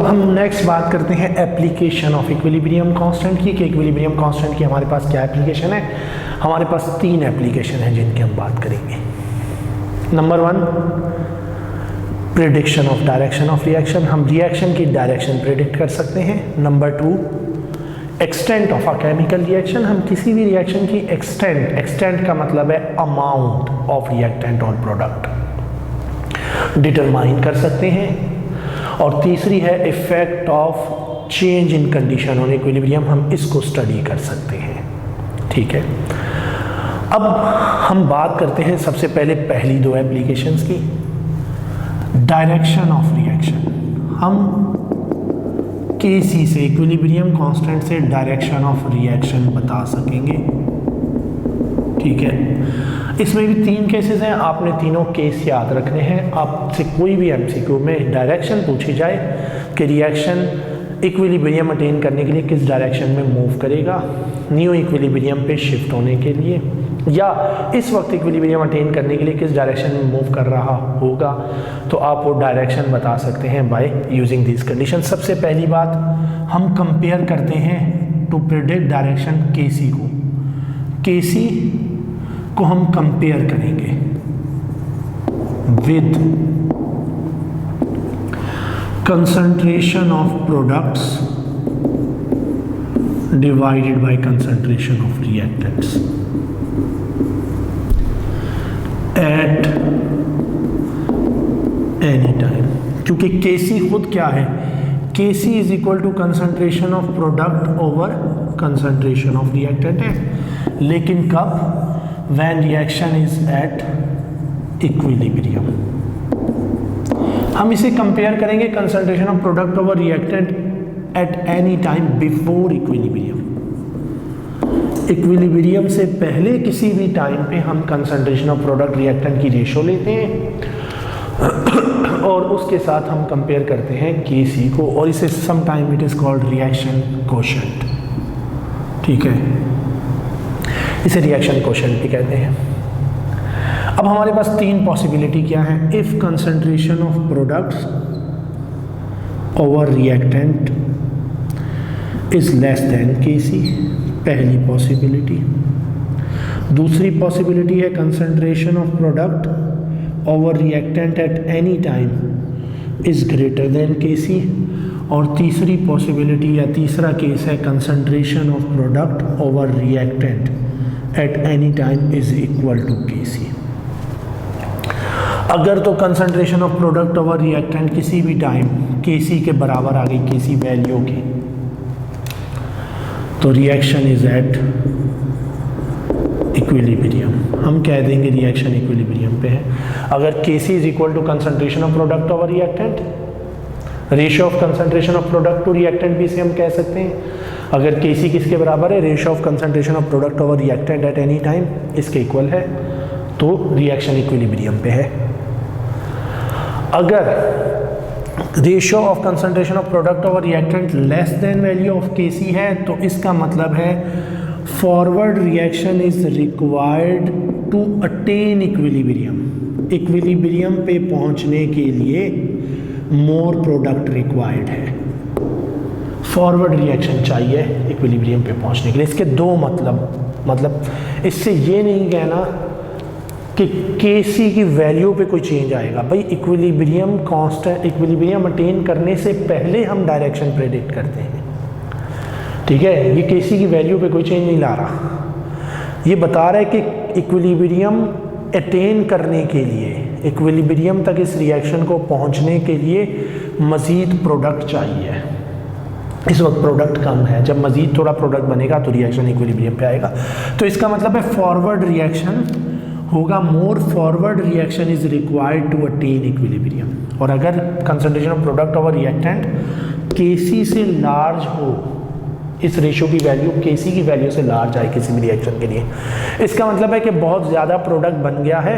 हम नेक्स्ट बात करते हैं एप्लीकेशन ऑफ इक्विलिब्रियम कांस्टेंट की, कि इक्विलिब्रियम कांस्टेंट की हमारे पास क्या एप्लीकेशन है। हमारे पास 3 एप्लीकेशन है जिनकी हम बात करेंगे। Number 1, prediction of direction of reaction, हम रिएक्शन की डायरेक्शन प्रिडिक्ट कर सकते हैं। Number 2, extent of a chemical reaction, हम किसी भी रिएक्शन की एक्सटेंट का मतलब है अमाउंट ऑफ रिएक्टेंट और प्रोडक्ट, डिटरमाइन कर सकते हैं। और तीसरी है effect of change in condition on equilibrium, हम इसको स्टडी कर सकते हैं। ठीक है, अब हम बात करते हैं सबसे पहले पहली 2 एप्लीकेशंस की। डायरेक्शन ऑफ रिएक्शन, हम Kc से इक्विलिब्रियम कांस्टेंट से डायरेक्शन ऑफ रिएक्शन बता सकेंगे। ठीक है, इसमें भी 3 केसेस हैं, आपने तीनों केस याद रखने हैं। आपसे कोई भी एमसीक्यू में डायरेक्शन पूछी जाए कि रिएक्शन इक्विलिब्रियम अटेन करने के लिए किस डायरेक्शन में मूव करेगा, न्यू इक्विलिब्रियम पे शिफ्ट होने के लिए, या इस वक्त इक्विलिब्रियम अटेन करने के लिए किस डायरेक्शन में मूव कर रहा होगा, तो आप वो डायरेक्शन बता सकते हैं बाय यूजिंग दिस कंडीशन। सबसे पहली बात, हम कंपेयर करते हैं टू प्रेडिक्ट डायरेक्शन Kc को। Kc को हम कंपेयर करेंगे with concentration of products divided by concentration of reactants at any time, क्योंकि Kc खुद क्या है, Kc is equal to concentration of product over concentration of reactant है, लेकिन कब, when reaction is at equilibrium. हम इसे कंपेयर करेंगे concentration of product over reactant at any time before equilibrium. Equilibrium से पहले किसी भी टाइम पे हम कंसंट्रेशन ऑफ प्रोडक्ट रिएक्टेंट की रेशो लेते हैं और उसके साथ हम कंपेयर करते हैं Kc को, और इसे some time it is called reaction quotient. ठीक है, इसे रिएक्शन कोशेंट भी कहते हैं। अब हमारे पास 3 पॉसिबिलिटी क्या है। If concentration of products over reactant is less than Kc, पहली पॉसिबिलिटी। दूसरी पॉसिबिलिटी है concentration of product over reactant at any time is greater than Kc, और तीसरी पॉसिबिलिटी या तीसरा केस है concentration of product over reactant at any time is equal to Kc। अगर तो concentration of product over reactant किसी भी time Kc के बराबर आ गई, Kc वैल्यू की, तो रिएक्शन इज एट इक्विलिब्रियम, हम कह देंगे रिएक्शन इक्विलिब्रियम पे है। अगर Kc is equal to concentration of product over reactant, ratio of concentration of product to reactant भी इसे हम कह सकते हैं। अगर Kc किसके बराबर है, ratio of concentration of product over reactant at any time, इसके इक्वल है, तो रिएक्शन इक्विलिब्रियम पे है। अगर ratio of concentration of product over reactant less than value of Kc है, तो इसका मतलब है forward reaction is required to attain equilibrium. Equilibrium पे पहुंचने के लिए मोर प्रोडक्ट रिक्वायर्ड है, फॉरवर्ड रिएक्शन चाहिए इक्विलिब्रियम पे पहुंचने के लिए। इसके 2 मतलब इससे ये नहीं कहना कि Kc की वैल्यू पे कोई चेंज आएगा। भाई इक्विलिब्रियम कांस्टेंट, इक्विलिब्रियम अटेन करने से पहले हम डायरेक्शन प्रेडिक्ट करते हैं। ठीक है, ये Kc की वैल्यू पे कोई चेंज नहीं ला रहा, ये बता रहा है कि इक्विलिब्रियम अटेन करने के लिए, इक्विलिब्रियम तक इस रिएक्शन को पहुंचने के लिए मज़ीद प्रोडक्ट चाहिए। इस वक्त प्रोडक्ट कम है, जब मज़ीद थोड़ा प्रोडक्ट बनेगा तो रिएक्शन इक्विलिब्रियम पे आएगा। तो इसका मतलब है फॉरवर्ड रिएक्शन होगा, more forward reaction is required to attain equilibrium. और अगर concentration of product over reactant Kc से लार्ज हो, इस रेशियो की वैल्यू Kc की वैल्यू से लार्ज आए किसी भी रिएक्शन के लिए, इसका मतलब है कि बहुत ज़्यादा प्रोडक्ट बन गया है।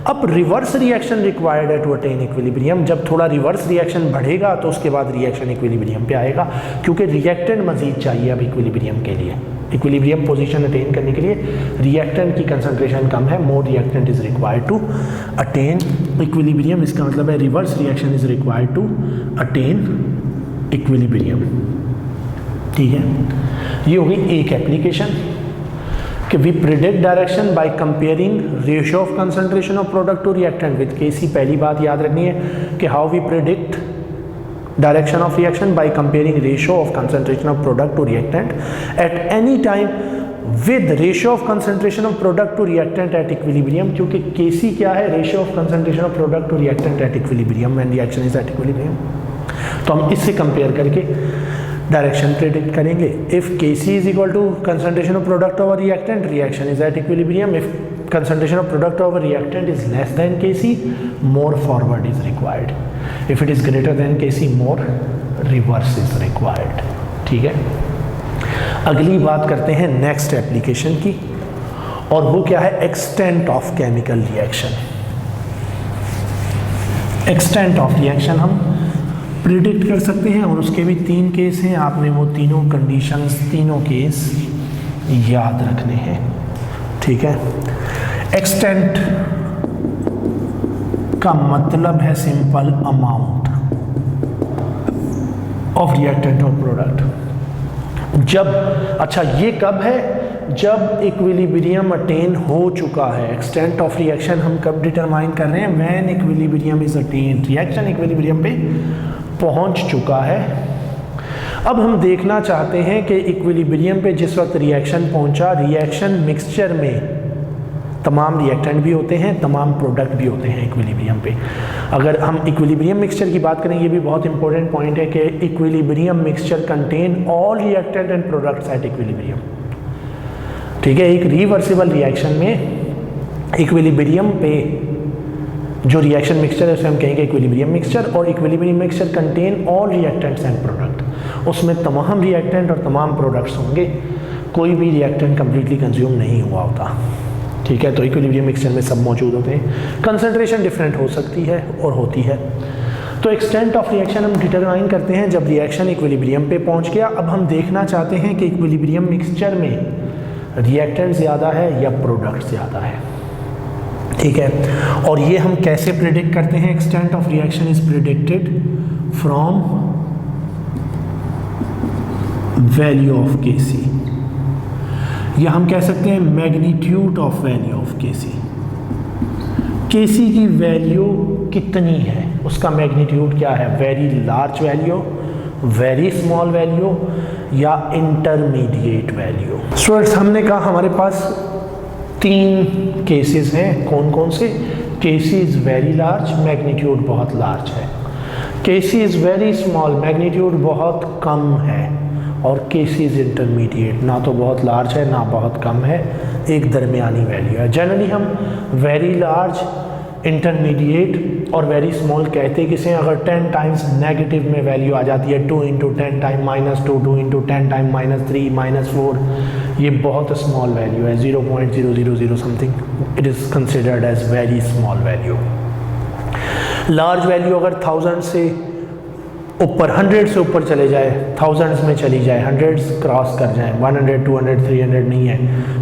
अब रिवर्स रिएक्शन रिक्वायर्ड है टू अटेन इक्विलिब्रियम। जब थोड़ा रिवर्स रिएक्शन बढ़ेगा तो उसके बाद रिएक्शन इक्विलिब्रियम पे आएगा, क्योंकि रिएक्टेंट मज़ीद चाहिए अब इक्विलिब्रियम के लिए। इक्विलिब्रियम पोजीशन अटेन करने के लिए रिएक्टेंट की कंसंट्रेशन कम है, more reactant is required to attain equilibrium. इसका मतलब है reverse reaction is required to attain equilibrium. ठीक है, ये होगी एक एप्लीकेशन कि we predict direction by comparing ratio of concentration of product to reactant with K C. पहली बात याद रखनी है कि how we predict direction of reaction by comparing ratio of concentration of product to reactant at any time with ratio of concentration of product to reactant at equilibrium, क्योंकि Kc क्या है, ratio of concentration of product to reactant at equilibrium when reaction is at equilibrium। तो हम इससे compare करके direction predict करेंगे। If Kc is equal to concentration of product over reactant, reaction is at equilibrium। if concentration of product over reactant is less than Kc, more forward is required। if it is greater than Kc, more reverse is required। ठीक है, अगली बात करते हैं next application की, और वो क्या है, extent of chemical reaction. Extent of reaction हम प्रिडिक्ट कर सकते हैं, और उसके भी 3 केस हैं। आपने वो तीनों कंडीशंस, तीनों केस याद रखने हैं। ठीक है, एक्सटेंट का मतलब है सिंपल अमाउंट ऑफ रिएक्टेंट और प्रोडक्ट। जब, अच्छा ये कब है, जब इक्विलिब्रियम अटेन हो चुका है। एक्सटेंट ऑफ रिएक्शन हम कब डिटरमाइन कर रहे हैं, when equilibrium is attain, reaction equilibrium पे पहुंच चुका है। अब हम देखना चाहते हैं कि इक्विलिब्रियम पे जिस वक्त रिएक्शन पहुंचा, रिएक्शन मिक्सचर में तमाम रिएक्टेंट भी होते हैं, तमाम प्रोडक्ट भी होते हैं इक्विलिब्रियम पे। अगर हम इक्विलिब्रियम मिक्सचर की बात करें, ये भी बहुत इंपॉर्टेंट पॉइंट है कि equilibrium mixture contain all reactant and products at equilibrium. ठीक है, एक रिवर्सिबल रिएक्शन में इक्विलिब्रियम पे जो रिएक्शन मिक्सचर है उसे हम कहेंगे इक्विलिब्रियम मिक्सचर, और equilibrium mixture contain all reactants and product. उसमें तमाम रिएक्टेंट और तमाम प्रोडक्ट्स होंगे, कोई भी रिएक्टेंट कंप्लीटली कंज्यूम नहीं हुआ होता। ठीक है, तो इक्विलिब्रियम मिक्सचर में सब मौजूद होते हैं। कंसंट्रेशन डिफरेंट हो सकती है और होती है। तो एक्सटेंट ऑफ रिएक्शन हम डिटरमाइन करते हैं जब रिएक्शन इक्विलिब्रियम पे पहुंच गया। अब हम देखना चाहते हैं कि इक्विलिब्रियम मिक्सचर में रिएक्टेंट ज़्यादा है या प्रोडक्ट ज़्यादा है। ठीक है, और ये हम कैसे प्रिडिक्ट करते हैं, extent of reaction is predicted from value of Kc, या हम कह सकते हैं magnitude of value of Kc। Kc की वैल्यू कितनी है, उसका मैग्नीट्यूड क्या है, very large value, very small value या इंटरमीडिएट वैल्यू। स्टूडेंट्स, हमने कहा हमारे पास 3 केसेस हैं। कौन कौन से, Kc is very large, magnitude बहुत लार्ज है। Kc is very small, magnitude बहुत कम है। और Kc इज़ इंटरमीडिएट, ना तो बहुत लार्ज है ना बहुत कम है, एक दरमियानी वैल्यू है। जनरली हम वेरी लार्ज, इंटरमीडिएट और वेरी स्मॉल कहते किसे, अगर 10 टाइम्स नेगेटिव में वैल्यू आ जाती है, 2 × 10 टाइम -2, 2 × 10 टाइम -3, -4, ये बहुत स्मॉल वैल्यू है, 0.000 something, it is considered as very small value. Large value अगर 1000 से ऊपर, 100 से ऊपर चले जाए, थाउजेंड्स में चली जाए, हंड्रेड्स क्रॉस कर जाए, 100, 200, 300 नहीं है,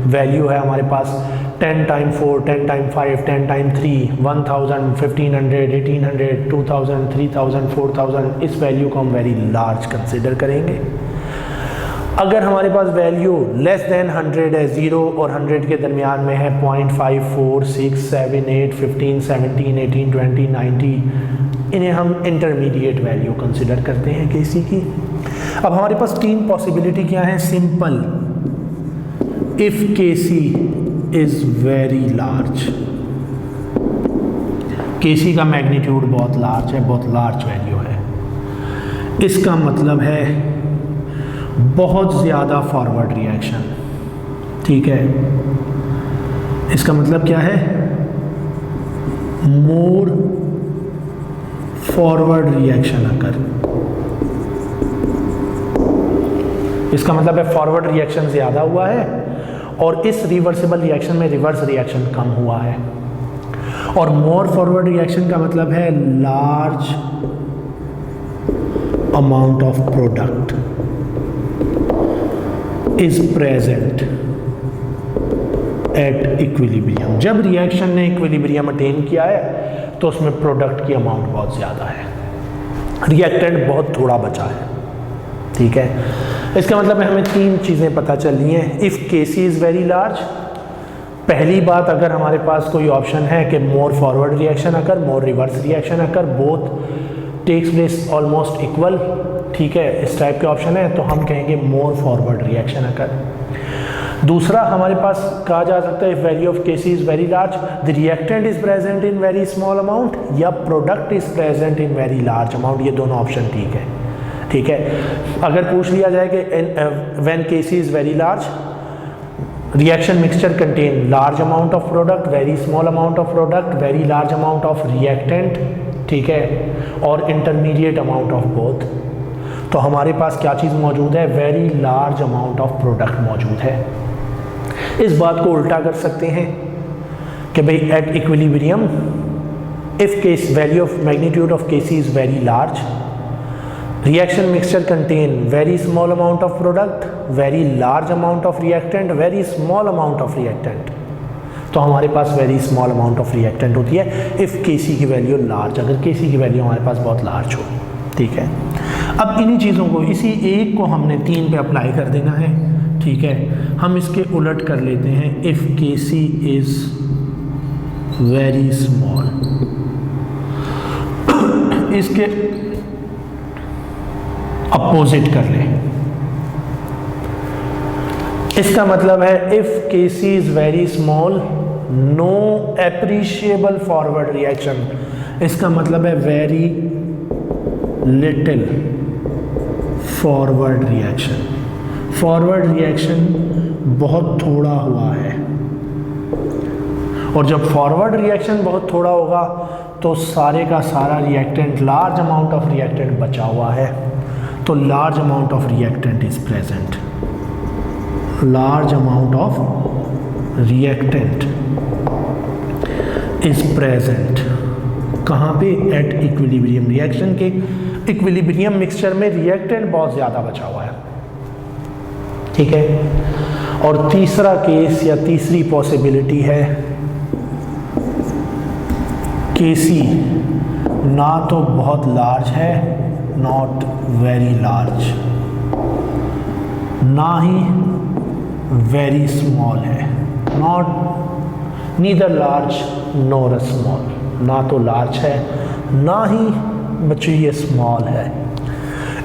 वैल्यू है हमारे पास 10 टाइम 4, 10 टाइम 5, 10 टाइम 3, 1000, 1500, 1800, 2000, 3000, 4000, इस वैल्यू को हम वेरी लार्ज कंसिडर करेंगे। अगर हमारे पास वैल्यू लेस देन 100 है, 0 और 100 के दरमियान में है, 0.5, 4, 6, 7, 8, 15, 17, 18, 20, 90, इन्हें हम इंटरमीडिएट वैल्यू कंसिडर करते हैं Kc की। अब हमारे पास 3 पॉसिबिलिटी क्या है, simple, if Kc is very large, Kc का मैग्नीट्यूड बहुत लार्ज है, बहुत लार्ज वैल्यू है, इसका मतलब है बहुत ज़्यादा फॉरवर्ड रिएक्शन। ठीक है, इसका मतलब क्या है, मोर फॉरवर्ड रिएक्शन अकर, इसका मतलब है फॉरवर्ड रिएक्शन ज़्यादा हुआ है और इस रिवर्सिबल रिएक्शन में रिवर्स रिएक्शन कम हुआ है। और मोर फॉरवर्ड रिएक्शन का मतलब है large amount of product is present at equilibrium. जब रिएक्शन ने इक्विलिब्रियम अटेन किया है तो उसमें प्रोडक्ट की अमाउंट बहुत ज़्यादा है, रिएक्टेंट बहुत थोड़ा बचा है। ठीक है, इसका मतलब है हमें तीन चीज़ें पता चल रही हैं। If KC is very large, पहली बात, अगर हमारे पास कोई ऑप्शन है कि more forward reaction occur, more reverse reaction occur, both takes place almost equal, ठीक है, इस टाइप के ऑप्शन है तो हम कहेंगे मोर फॉरवर्ड रिएक्शन अकर। दूसरा हमारे पास कहा जा सकता है if value of K C is very large, the reactant is present in very small amount, या product is present in very large amount, ये दोनों ऑप्शन ठीक है। ठीक है, अगर पूछ लिया जाए कि when KC is very large, reaction mixture contain large amount of product, very small amount of product, very large amount of reactant, ठीक है, और इंटरमीडिएट अमाउंट ऑफ बोथ, तो हमारे पास क्या चीज़ मौजूद है, very large amount of product मौजूद है। इस बात को उल्टा कर सकते हैं कि भाई at equilibrium if case value of magnitude of K C is very large, reaction mixture contain very small amount of product, very large amount of reactant, very small amount of reactant, तो हमारे पास very small amount of reactant होती है if केसी की value large, अगर केसी की value हमारे पास बहुत लार्ज हो। ठीक है, अब इन्हीं चीज़ों को, इसी एक को हमने 3 पे अप्लाई कर देना है। ठीक है, हम इसके उलट कर लेते हैं, if KC is very small, इसके अपोजिट कर लें, इसका मतलब है if KC is very small no appreciable forward reaction, इसका मतलब है very little forward reaction, forward reaction बहुत थोड़ा हुआ है, और जब फॉरवर्ड रिएक्शन बहुत थोड़ा होगा तो सारे का सारा reactant, large amount of reactant बचा हुआ है, तो large amount of reactant is present, large amount of reactant is present, कहाँ पे, एट इक्विलिब्रियम, रिएक्शन के इक्विलिब्रियम मिक्सचर में रिएक्टेंट बहुत ज़्यादा बचा हुआ है। ठीक है, और तीसरा केस या तीसरी पॉसिबिलिटी है, केसी ना तो बहुत लार्ज है, नॉट वेरी लार्ज, ना ही वेरी स्मॉल है, not neither large nor small, ना तो लार्ज है ना ही बच्चे ये स्मॉल है।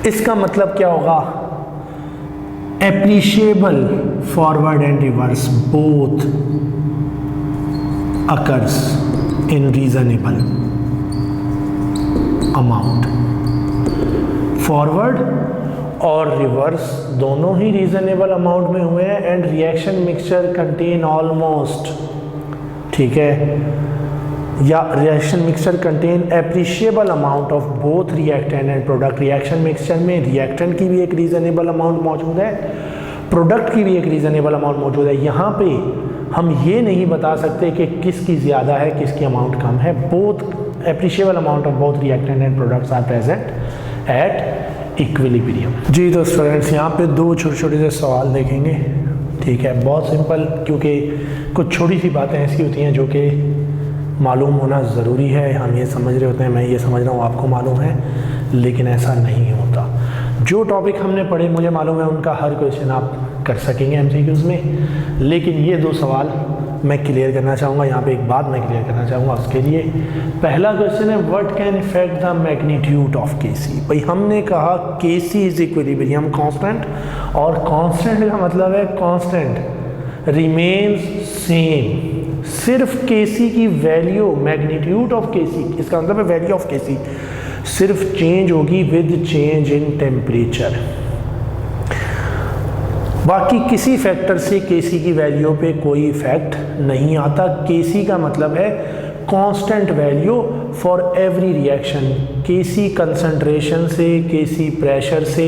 इसका मतलब क्या होगा, appreciable forward and reverse both occurs in reasonable amount, forward और रिवर्स दोनों ही रीजनेबल अमाउंट में हुए हैं, and reaction mixture contain almost, ठीक है, या reaction mixture contain appreciable amount of both reactant and product, reaction mixture में रिएक्टेंट की भी एक रीजनेबल अमाउंट मौजूद है, प्रोडक्ट की भी एक रीजनेबल अमाउंट मौजूद है। यहाँ पे हम ये नहीं बता सकते कि किसकी ज़्यादा है किसकी अमाउंट कम है, both appreciable amount of both reactant and products are present at equilibrium. जी तो स्टूडेंट्स, यहाँ पे 2 छोटे छोटे से सवाल देखेंगे। ठीक है, बहुत सिंपल, क्योंकि कुछ छोटी सी बातें ऐसी होती हैं जो कि मालूम होना ज़रूरी है, हम ये समझ रहे होते हैं, मैं ये समझ रहा हूँ आपको मालूम है, लेकिन ऐसा नहीं होता। जो टॉपिक हमने पढ़े मुझे मालूम है उनका हर क्वेश्चन आप कर सकेंगे एमसीक्यूज़ में, लेकिन ये 2 सवाल मैं क्लियर करना चाहूँगा। यहाँ पे एक बात मैं क्लियर करना चाहूँगा उसके लिए। पहला क्वेश्चन है, what can effect the magnitude of K C. भाई हमने कहा केसी इज इक्विलिब्रियम कांस्टेंट, और कांस्टेंट का मतलब है कांस्टेंट रिमेन्स सेम, सिर्फ केसी की वैल्यू, मैग्नीट्यूड ऑफ केसी, इसका मतलब है वैल्यू ऑफ केसी सिर्फ चेंज होगी विद चेंज इन टेम्परेचर, बाकी किसी फैक्टर से केसी की वैल्यू पे कोई इफेक्ट नहीं आता। केसी का मतलब है constant value for every reaction, KC concentration से, केसी प्रेशर से,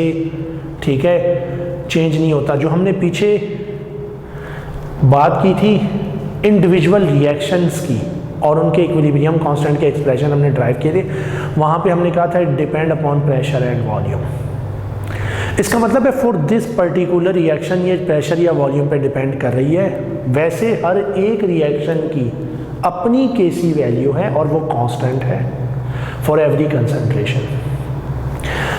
ठीक है, चेंज नहीं होता। जो हमने पीछे बात की थी इंडिविजुअल रिएक्शंस की और उनके इक्विलिब्रियम कांस्टेंट के एक्सप्रेशन हमने ड्राइव किए थे, वहाँ पे हमने कहा था depend upon pressure and volume. इसका मतलब है फॉर दिस पर्टिकुलर रिएक्शन ये प्रेशर या वॉल्यूम पे डिपेंड कर रही है। वैसे हर एक रिएक्शन की अपनी केसी वैल्यू है और वो कांस्टेंट है फॉर एवरी कंसंट्रेशन।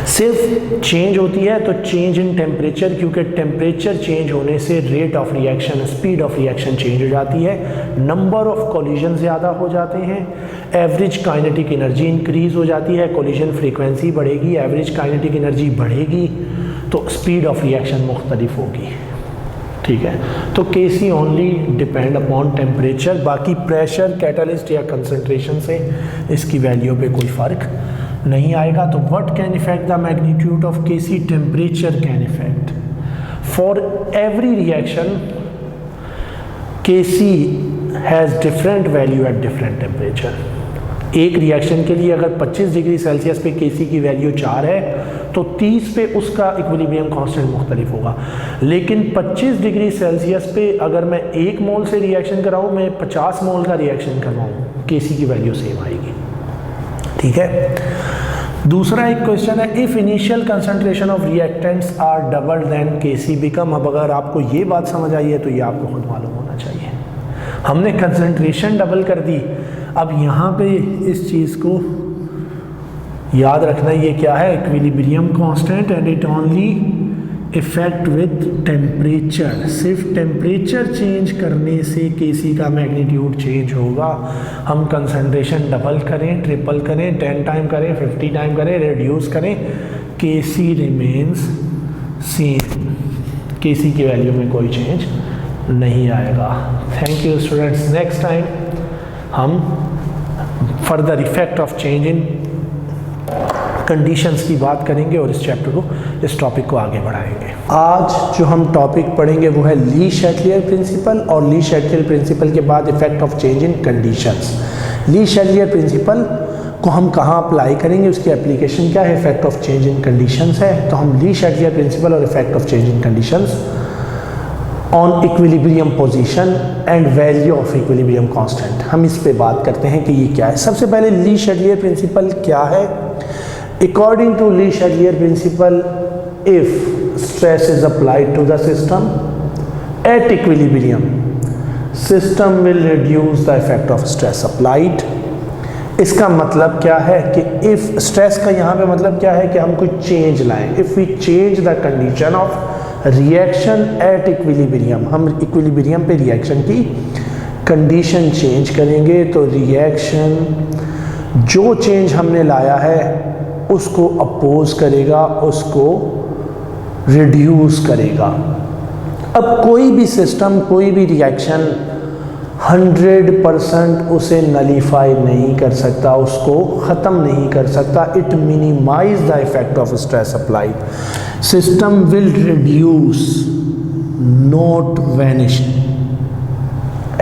सिर्फ चेंज होती है तो चेंज इन टेम्परेचर, क्योंकि टेम्परेचर चेंज होने से rate of reaction, speed of reaction change हो जाती है, नंबर ऑफ कोलिजन ज़्यादा हो जाते हैं, एवरेज काइनेटिक एनर्जी इंक्रीज हो जाती है, कोलिजन फ्रीक्वेंसी बढ़ेगी, एवरेज काइनेटिक एनर्जी बढ़ेगी, तो स्पीड ऑफ रिएक्शन मुख्तलिफ होगी। ठीक है, तो KC only depend upon temperature, बाकी प्रेशर, कैटलिस्ट या कंसंट्रेशन से इसकी वैल्यू पे कोई फ़र्क नहीं आएगा। तो what can effect the magnitude of KC? Temperature can effect. For every reaction KC has different value at different temperature. एक रिएक्शन के लिए अगर 25 डिग्री सेल्सियस पे केसी की वैल्यू 4 है तो 30 पे उसका इक्विलिब्रियम कांस्टेंट मुख्तलिफ होगा, लेकिन 25 डिग्री सेल्सियस पे अगर मैं 1 मोल से रिएक्शन कराऊँ, मैं 50 मोल का रिएक्शन करवाऊँ, केसी की वैल्यू सेम आएगी। ठीक है, दूसरा एक क्वेश्चन है, if initial concentration of reactants are double then KC become. अब अगर आपको ये बात समझ आई है तो ये आपको खुद मालूम होना चाहिए। हमने कंसंट्रेशन डबल कर दी, अब यहाँ पे इस चीज़ को याद रखना, ये क्या है? Equilibrium constant and it only effect with temperature. सिर्फ टेम्परेचर चेंज करने से केसी का मैग्नीट्यूड चेंज होगा। हम कंसंट्रेशन डबल करें, ट्रिपल करें, 10 टाइम करें, 50 टाइम करें, रिड्यूस करें, केसी रिमेन्स सेम, केसी की वैल्यू में कोई चेंज नहीं आएगा। Thank you students. Next time हम further effect of change in conditions की बात करेंगे और इस चैप्टर को, इस टॉपिक को आगे बढ़ाएंगे। आज जो हम टॉपिक पढ़ेंगे वो है ली शैटलियर प्रिंसिपल, और ली शैटलियर प्रिंसिपल के बाद effect of change in conditions. Le Chatelier principle को हम कहाँ अप्लाई करेंगे, उसकी एप्लीकेशन क्या है, effect of change in conditions है। तो हम ली शैटलियर प्रिंसिपल और effect of change in conditions on equilibrium position and value of equilibrium constant, हम इस पे बात करते हैं कि ये क्या है। सबसे पहले ली शैटलियर प्रिंसिपल क्या है? According to Lee Chatelier principle, if stress is applied to the system at equilibrium, system will reduce the effect of stress applied. इसका मतलब क्या है कि if stress का यहाँ पे मतलब क्या है कि हम कोई change लाएं। If we change the condition of reaction at equilibrium, हम equilibrium पे reaction की condition change करेंगे तो reaction जो change हमने लाया है उसको अपोज करेगा, उसको रिड्यूस करेगा। अब कोई भी सिस्टम, कोई भी रिएक्शन 100% उसे नलीफाई नहीं कर सकता, उसको ख़त्म नहीं कर सकता। It minimise the effect of stress applied. System will reduce, not vanish.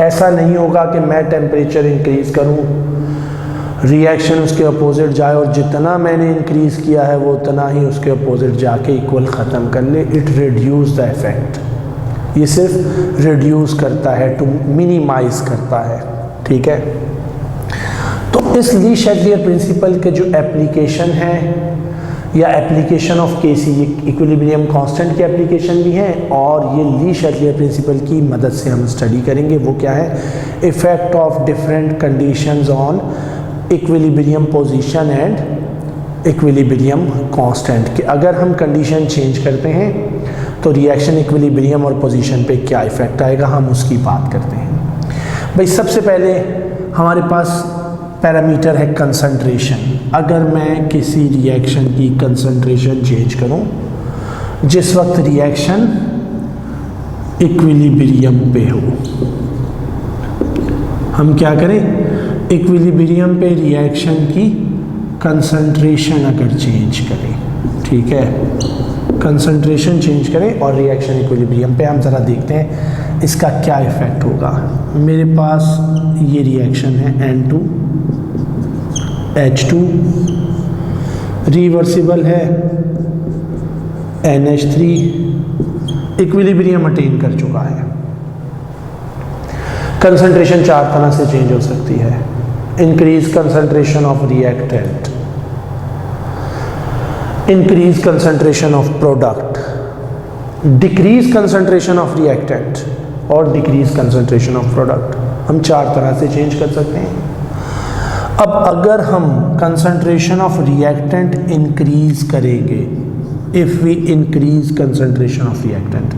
ऐसा नहीं होगा कि मैं टेम्परेचर इंक्रीज करूं, रिएक्शन उसके अपोजिट जाए और जितना मैंने इंक्रीज़ किया है वो उतना ही उसके अपोजिट जाके इक्वल ख़त्म कर ले। इट रिड्यूस द इफेक्ट, ये सिर्फ रिड्यूस करता है, टू मिनिमाइज करता है। ठीक है, तो इस ली शैटलियर प्रिंसिपल के जो एप्लीकेशन है या एप्लीकेशन ऑफ केसी, ये इक्विलिब्रियम कांस्टेंट की एप्लीकेशन भी है और ये ली शैटलियर प्रिंसिपल की मदद से हम स्टडी करेंगे। वो क्या है? Effect of different conditions on equilibrium position and equilibrium constant, कि अगर हम कंडीशन चेंज करते हैं तो रिएक्शन इक्विलिब्रियम और पोजीशन पे क्या इफेक्ट आएगा, हम उसकी बात करते हैं। भाई सबसे पहले हमारे पास पैरामीटर है कंसंट्रेशन। अगर मैं किसी रिएक्शन की कंसंट्रेशन चेंज करूं जिस वक्त रिएक्शन इक्विलिब्रियम पे हो, हम क्या करें? इक्विलिब्रियम पे रिएक्शन की कंसंट्रेशन अगर चेंज करें, ठीक है, कंसंट्रेशन चेंज करें और रिएक्शन इक्विलिब्रियम पे, हम ज़रा देखते हैं इसका क्या इफ़ेक्ट होगा। मेरे पास ये रिएक्शन है N2H2, रिवर्सिबल है NH3, इक्विलिब्रियम अटेन कर चुका है। कंसंट्रेशन 4 तरह से चेंज हो सकती है। Increase concentration of reactant, increase concentration of product, decrease concentration of reactant और डिक्रीज कंसंट्रेशन ऑफ प्रोडक्ट। हम 4 तरह से चेंज कर सकते हैं। अब अगर हम कंसंट्रेशन ऑफ रिएक्टेंट इंक्रीज करेंगे, if we increase concentration of reactant,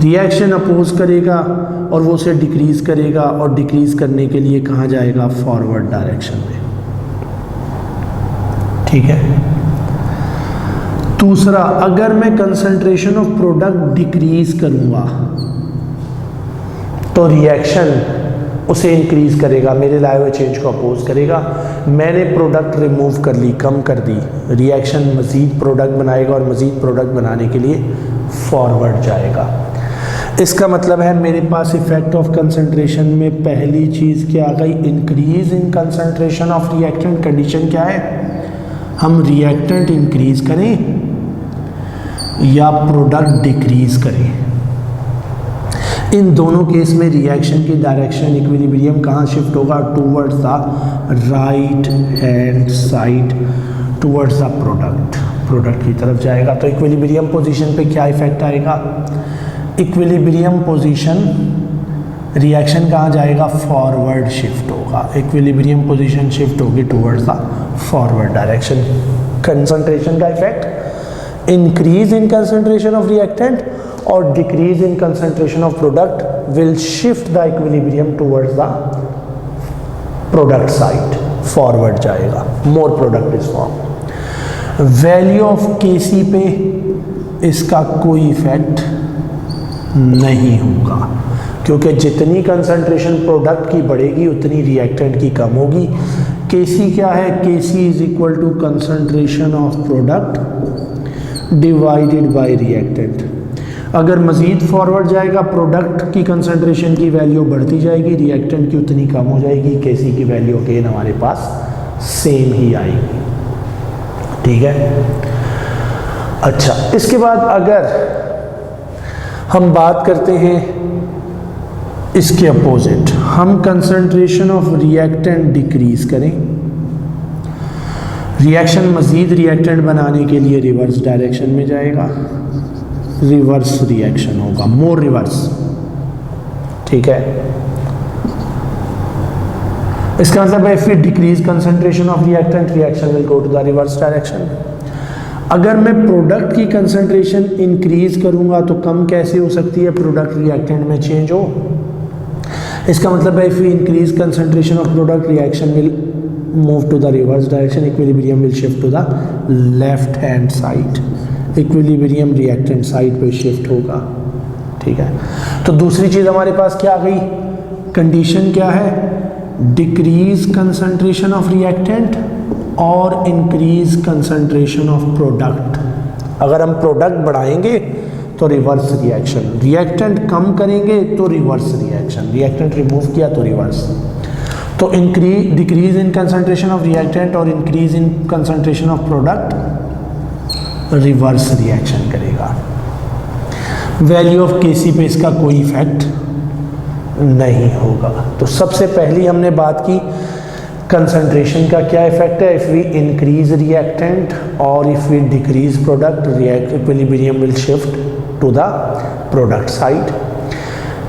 reaction oppose करेगा और वो उसे डिक्रीज करेगा, और डिक्रीज करने के लिए कहाँ जाएगा, फॉरवर्ड डायरेक्शन में। ठीक है। दूसरा, अगर मैं कंसंट्रेशन ऑफ प्रोडक्ट डिक्रीज करूंगा तो रिएक्शन उसे इंक्रीज करेगा, मेरे लाए हुए चेंज को अपोज करेगा। मैंने प्रोडक्ट रिमूव कर ली, कम कर दी, रिएक्शन मज़ीद प्रोडक्ट बनाएगा और मज़ीद प्रोडक्ट बनाने के लिए फॉरवर्ड जाएगा। इसका मतलब है मेरे पास इफेक्ट ऑफ कंसंट्रेशन में पहली चीज़ क्या आ गई, increase in concentration of reactant. Condition क्या है, हम रिएक्टेंट इंक्रीज करें या प्रोडक्ट डिक्रीज करें। इन दोनों केस में रिएक्शन की डायरेक्शन, इक्विलिब्रियम कहाँ शिफ्ट होगा, towards the right hand side, towards the product की तरफ जाएगा। तो इक्विलिब्रियम पोजीशन पे क्या इफेक्ट आएगा, इक्विलिब्रियम पोजीशन, रिएक्शन कहाँ जाएगा, फॉरवर्ड शिफ्ट होगा। इक्विलिब्रियम पोजीशन शिफ्ट होगी towards the forward direction. Concentration का effect, increase in concentration of reactant और decrease in concentration of product will shift the equilibrium towards the product side, forward जाएगा, more product is form. Value of K C पे इसका कोई effect नहीं होगा, क्योंकि जितनी कंसंट्रेशन प्रोडक्ट की बढ़ेगी उतनी रिएक्टेंट की कम होगी। केसी क्या है, K C is equal to concentration of product divided by reactant. अगर मज़ीद फॉरवर्ड जाएगा प्रोडक्ट की कंसंट्रेशन की वैल्यू बढ़ती जाएगी, रिएक्टेंट की उतनी कम हो जाएगी, केसी की वैल्यू अगेन हमारे पास सेम ही आएगी। ठीक है। अच्छा, इसके बाद अगर हम बात करते हैं इसके अपोजिट, हम कंसंट्रेशन ऑफ रिएक्टेंट डिक्रीज करें, रिएक्शन मज़ीद रिएक्टेंट बनाने के लिए रिवर्स डायरेक्शन में जाएगा, रिवर्स रिएक्शन होगा, मोर रिवर्स। ठीक है। इसका मतलब है if we decrease concentration of reactant, reaction will go to the reverse direction. अगर मैं प्रोडक्ट की कंसंट्रेशन इंक्रीज करूंगा तो कम कैसे हो सकती है, प्रोडक्ट रिएक्टेंट में चेंज हो। इसका मतलब है if we increase concentration of product, reaction will move to the reverse direction, equilibrium will shift to the left hand side, equilibrium reactant side पे शिफ्ट होगा। ठीक है। तो दूसरी चीज़ हमारे पास क्या आ गई, कंडीशन क्या है, डिक्रीज कंसंट्रेशन ऑफ रिएक्टेंट और इंक्रीज कंसंट्रेशन ऑफ प्रोडक्ट। अगर हम प्रोडक्ट बढ़ाएंगे तो रिवर्स रिएक्शन, रिएक्टेंट कम करेंगे तो रिवर्स रिएक्शन, रिएक्टेंट रिमूव किया तो रिवर्स। तो increase decrease in concentration of reactant और increase in concentration of product reverse reaction करेगा। वैल्यू ऑफ केसी पे इसका कोई इफेक्ट नहीं होगा। तो सबसे पहली हमने बात की कंसंट्रेशन का क्या इफेक्ट है, इफ़ वी इंक्रीज रिएक्टेंट और if we decrease product, equilibrium will shift to the product side.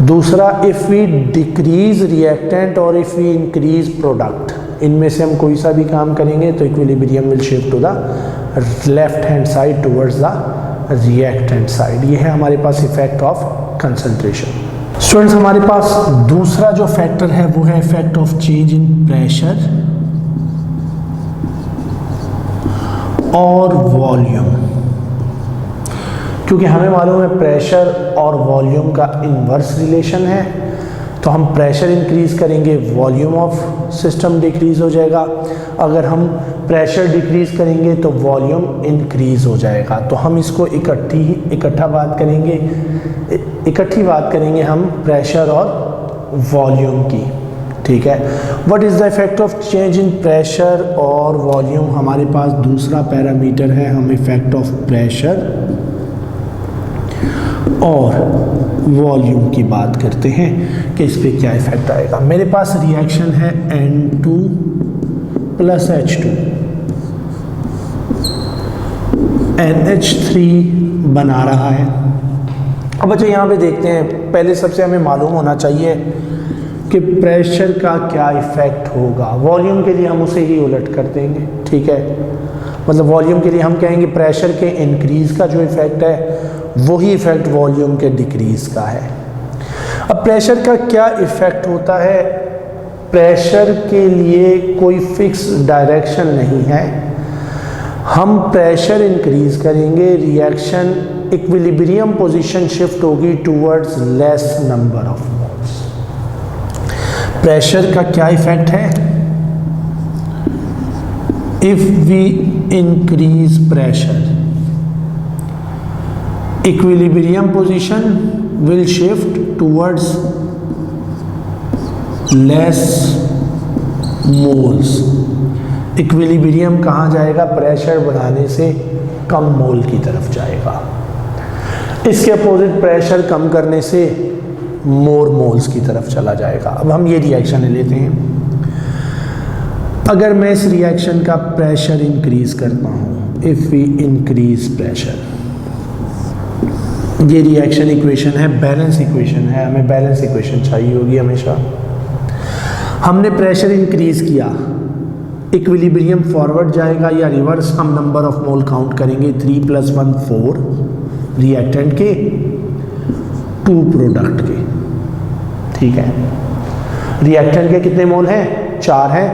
दूसरा, इफ़ वी डिक्रीज रिएक्टेंट और इफ़ वी इंक्रीज प्रोडक्ट, इनमें से हम कोई सा भी काम करेंगे तो equilibrium will shift to the left hand side towards the reactant side. ये है हमारे पास इफेक्ट ऑफ कंसंट्रेशन। स्टूडेंट्स, हमारे पास दूसरा जो फैक्टर है वो है effect of change in pressure और वॉल्यूम। क्योंकि हमें मालूम है प्रेशर और वॉल्यूम का इन्वर्स रिलेशन है, तो हम प्रेशर इंक्रीज करेंगे वॉल्यूम ऑफ सिस्टम डिक्रीज हो जाएगा। अगर हम प्रेशर डिक्रीज करेंगे तो वॉल्यूम इंक्रीज हो जाएगा। तो हम इसको इकट्ठी बात करेंगे हम प्रेशर और वॉल्यूम की। ठीक है। What is the effect of change in pressure और वॉल्यूम, हमारे पास दूसरा पैरामीटर है, हम इफेक्ट ऑफ प्रेशर और वॉल्यूम की बात करते हैं कि इस पर क्या इफेक्ट आएगा। मेरे पास रिएक्शन है N2 प्लस H2, NH3 बना रहा है। अब बच्चों यहाँ पे देखते हैं, पहले सबसे हमें मालूम होना चाहिए कि प्रेशर का क्या इफ़ेक्ट होगा। वॉल्यूम के लिए हम उसे ही उलट कर देंगे, ठीक है। मतलब वॉल्यूम के लिए हम कहेंगे प्रेशर के इंक्रीज़ का जो इफ़ेक्ट है वही इफ़ेक्ट वॉल्यूम के डिक्रीज़ का है। अब प्रेशर का क्या इफ़ेक्ट होता है, प्रेशर के लिए कोई फिक्स डायरेक्शन नहीं है। हम प्रेशर इंक्रीज करेंगे, रिएक्शन इक्विलिब्रियम पोजीशन शिफ्ट होगी towards less number of moles. Pressure का क्या इफेक्ट है, if we increase pressure equilibrium position will shift towards less moles. Equilibrium कहाँ जाएगा, प्रेशर बढ़ाने से कम मोल की तरफ जाएगा। इसके अपोजिट प्रेशर कम करने से मोर मोल्स की तरफ चला जाएगा। अब हम ये रिएक्शन लेते हैं। अगर मैं इस रिएक्शन का प्रेशर इंक्रीज करता हूँ, इफ वी इंक्रीज प्रेशर, ये रिएक्शन इक्वेशन है, बैलेंस इक्वेशन है, हमें बैलेंस इक्वेशन चाहिए होगी हमेशा। हमने प्रेशर इंक्रीज किया, इक्विलिब्रियम फॉरवर्ड जाएगा या रिवर्स, हम नंबर ऑफ मोल काउंट करेंगे 3 + 1 4 रिएक्टेंट के, 2 प्रोडक्ट के, ठीक है। रिएक्टेंट के कितने मोल हैं, 4 हैं,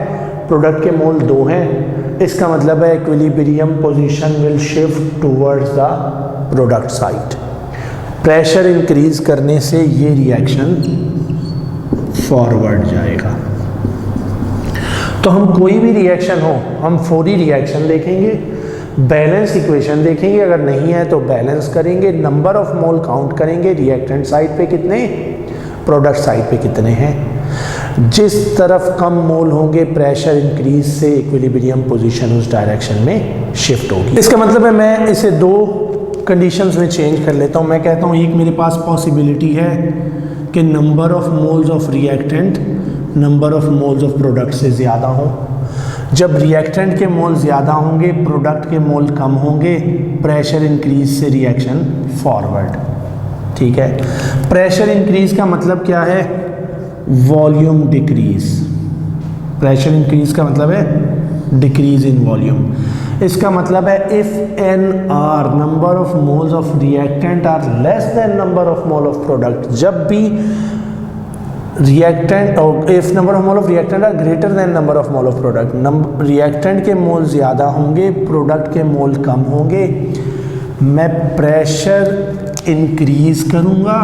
प्रोडक्ट के मोल 2 हैं। इसका मतलब है equilibrium position will shift towards the product side. Pressure increase करने से ये रिएक्शन फॉरवर्ड जाएगा। तो हम कोई भी रिएक्शन हो, हम 4 ही रिएक्शन देखेंगे, बैलेंस इक्वेशन देखेंगे, अगर नहीं है तो बैलेंस करेंगे, नंबर ऑफ मोल काउंट करेंगे, रिएक्टेंट साइड पे कितने, प्रोडक्ट साइड पे कितने हैं। जिस तरफ कम मोल होंगे प्रेशर इंक्रीज से इक्विलिब्रियम पोजीशन उस डायरेक्शन में शिफ्ट होगी। इसका मतलब है मैं इसे 2 कंडीशंस में चेंज कर लेता हूँ। मैं कहता हूँ एक मेरे पास पॉसिबिलिटी है कि number of moles of reactant number of moles of product से ज़्यादा हो। जब रिएक्टेंट के मोल ज़्यादा होंगे, प्रोडक्ट के मोल कम होंगे, प्रेशर इंक्रीज से रिएक्शन फॉरवर्ड, ठीक है। प्रेशर इंक्रीज का मतलब क्या है, वॉल्यूम डिक्रीज। प्रेशर इंक्रीज का मतलब है डिक्रीज इन वॉल्यूम। इसका मतलब है if N R number of moles of reactant are less than number of mole of product, जब भी रिएक्टेंट और if number of mole of reactant are greater than number of mole of product, reactant के mole ज़्यादा होंगे, product के मोल कम होंगे, मैं pressure increase करूँगा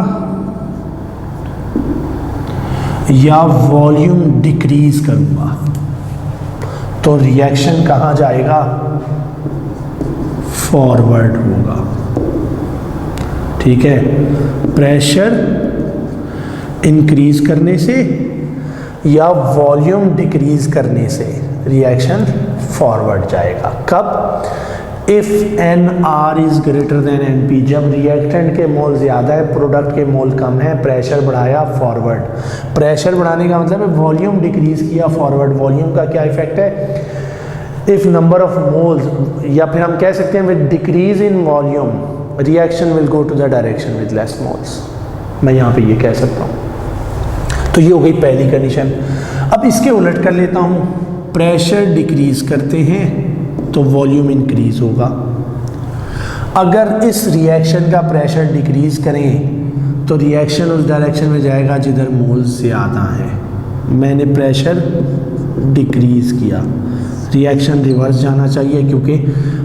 या वॉल्यूम डिक्रीज करूँगा, तो रिएक्शन कहाँ जाएगा, फॉरवर्ड होगा, ठीक है। प्रेशर इंक्रीज करने से या वॉल्यूम डिक्रीज करने से रिएक्शन फॉरवर्ड जाएगा। कब, if N R is greater than N P, जब रिएक्टेंट के मोल ज़्यादा है, प्रोडक्ट के मोल कम है, प्रेशर बढ़ाया, फॉरवर्ड। प्रेशर बढ़ाने का मतलब है वॉल्यूम डिक्रीज किया, फॉरवर्ड। वॉल्यूम का क्या इफेक्ट है, इफ नंबर ऑफ मोल्स, या फिर हम कह सकते हैं with decrease in volume reaction will go to the direction with less moles. मैं यहाँ पे ये कह सकता हूँ। तो ये हो गई पहली कंडीशन। अब इसके उलट कर लेता हूँ, प्रेशर डिक्रीज करते हैं तो वॉल्यूम इंक्रीज होगा। अगर इस रिएक्शन का प्रेशर डिक्रीज करें तो रिएक्शन उस डायरेक्शन में जाएगा जिधर मोल ज़्यादा है। मैंने प्रेशर डिक्रीज किया, रिएक्शन रिवर्स जाना चाहिए क्योंकि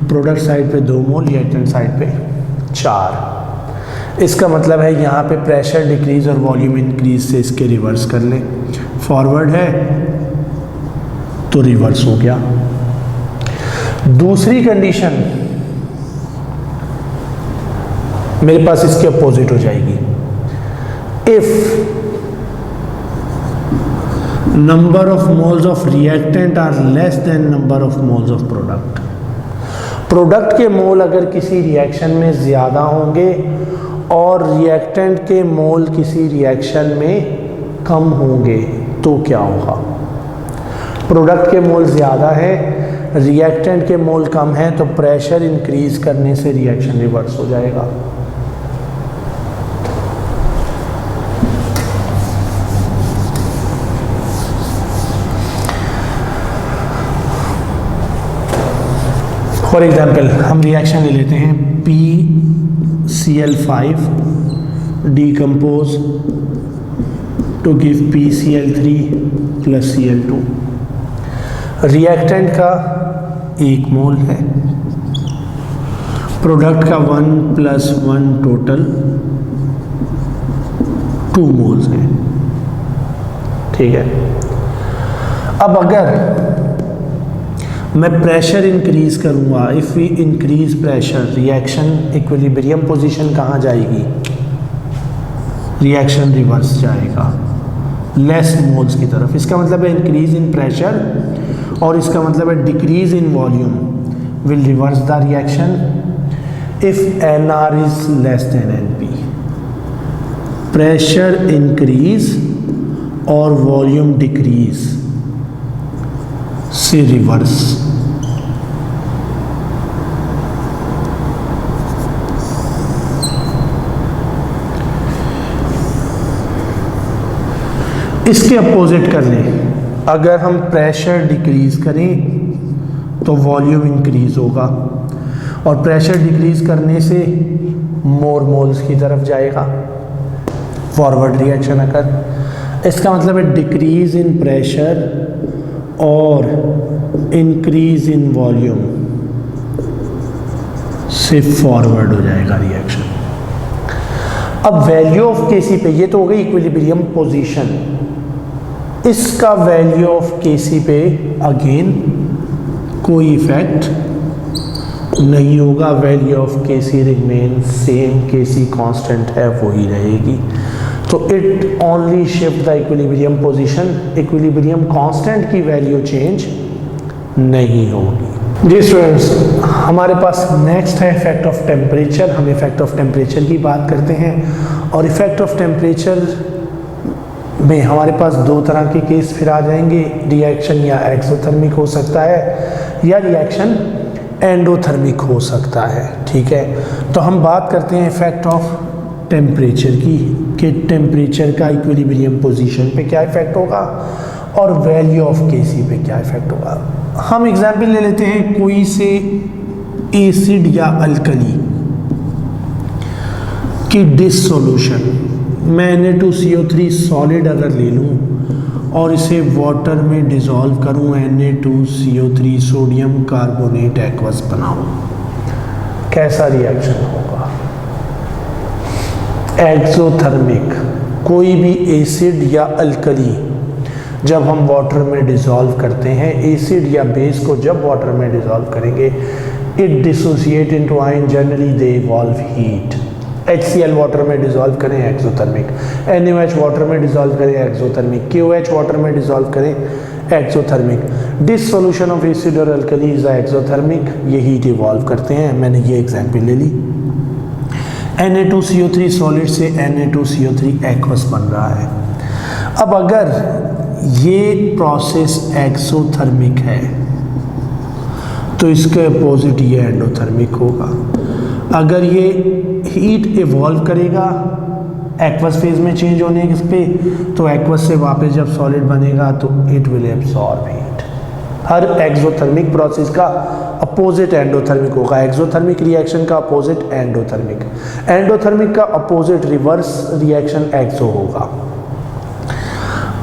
प्रोडक्ट साइड पे 2 मोल, रिएक्टेंट साइड पे 4। इसका मतलब है यहाँ पे प्रेशर डिक्रीज और वॉल्यूम इंक्रीज से इसके रिवर्स कर लें। फॉरवर्ड है तो रिवर्स हो गया। दूसरी कंडीशन मेरे पास इसके अपोजिट हो जाएगी, if number of moles of reactant are less than number of moles of product. Product के मोल अगर किसी रिएक्शन में ज़्यादा होंगे और रिएक्टेंट के मोल किसी रिएक्शन में कम होंगे तो क्या होगा। प्रोडक्ट के मोल ज़्यादा है, रिएक्टेंट के मोल कम है, तो प्रेशर इंक्रीज करने से रिएक्शन रिवर्स हो जाएगा। फॉर एग्जाम्पल हम रिएक्शन ले लेते हैं PCl5 decompose to give PCl3 plus Cl2। Reactant का 1 मोल है, प्रोडक्ट का 1 + 1 टोटल 2 मोल्स है। ठीक है, अब अगर मैं प्रेशर इंक्रीज करूंगा, if we increase pressure, reaction equilibrium position कहाँ जाएगी? रिएक्शन रिवर्स जाएगा, लेस मोल्स की तरफ। इसका मतलब है इंक्रीज इन प्रेशर और इसका मतलब है decrease in volume will reverse the reaction if NR is less then NP। Pressure increase और वॉल्यूम डिक्रीज से रिवर्स। इसके अपोजिट कर लें, अगर हम प्रेशर डिक्रीज करें तो वॉल्यूम इंक्रीज होगा और प्रेशर डिक्रीज करने से मोर मोल्स की तरफ जाएगा फॉरवर्ड रिएक्शन अगर। इसका मतलब है डिक्रीज इन प्रेशर और इंक्रीज इन वॉल्यूम से फॉरवर्ड हो जाएगा रिएक्शन। अब वैल्यू ऑफ Kc पे, ये तो हो गई इक्विलिब्रियम पोजीशन, इसका वैल्यू ऑफ Kc पे अगेन कोई इफेक्ट नहीं होगा। Value of Kc remain same, Kc constant है, वही रहेगी। तो it only shift the equilibrium position, equilibrium constant की वैल्यू चेंज नहीं होगी। जी स्टूडेंट्स, हमारे पास नेक्स्ट है इफेक्ट ऑफ टेम्परेचर। हम इफेक्ट ऑफ टेम्परेचर की बात करते हैं और इफेक्ट ऑफ टेम्परेचर में हमारे पास 2 तरह के केस फिर आ जाएंगे। रिएक्शन या एक्सोथर्मिक हो सकता है या रिएक्शन एंडोथर्मिक हो सकता है। ठीक है, तो हम बात करते हैं इफेक्ट ऑफ टेम्परेचर की, कि टेम्परेचर का इक्विलिब्रियम पोजीशन पे क्या इफेक्ट होगा और वैल्यू ऑफ Kc पे क्या इफेक्ट होगा। हम एग्जाम्पल ले लेते हैं कोई से एसिड या अल्कली की डिसोल्यूशन। मैं Na2CO3 सॉलिड अगर ले लूँ और इसे वाटर में डिज़ोल्व करूँ, Na2CO3 सोडियम कार्बोनेट एक्वस बनाऊँ, कैसा रिएक्शन होगा? एक्सोथर्मिक। कोई भी एसिड या अल्कली जब हम वाटर में डिज़ोल्व करते हैं, एसिड या बेस को जब वाटर में डिज़ोल्व करेंगे, it dissociate into ion, generally they evolve heat. HCl water में डिज़ोल्व करें एक्सोथर्मिक, NaOH वाटर में डिज़ोल्व करें एक्सोथर्मिक, KOH वाटर में डिज़ोल्व करें एक्सोथर्मिक। डिसोल्यूशन ऑफ एसिड और अल्कली इज एक्सोथर्मिक, ये हीट इवॉल्व करते हैं। मैंने ये एग्जाम्पल ले ली। Na2CO3 सॉलिड से Na2CO3 एक्वस बन रहा है। अब अगर ये प्रोसेस एक्सोथर्मिक है तो इसके अपोजिट ये एंडोथर्मिक होगा। अगर ये हीट इवॉल्व करेगा एक्वस फेज में चेंज होने पे, तो एक्वस से वापस जब सॉलिड बनेगा तो it will absorb heat. Her exothermic process का अपोजिट एंडोथर्मिक होगा। एक्सोथर्मिक रिएक्शन का अपोजिट एंडोथर्मिक, एंडोथर्मिक का अपोजिट रिवर्स रिएक्शन एक्सो होगा।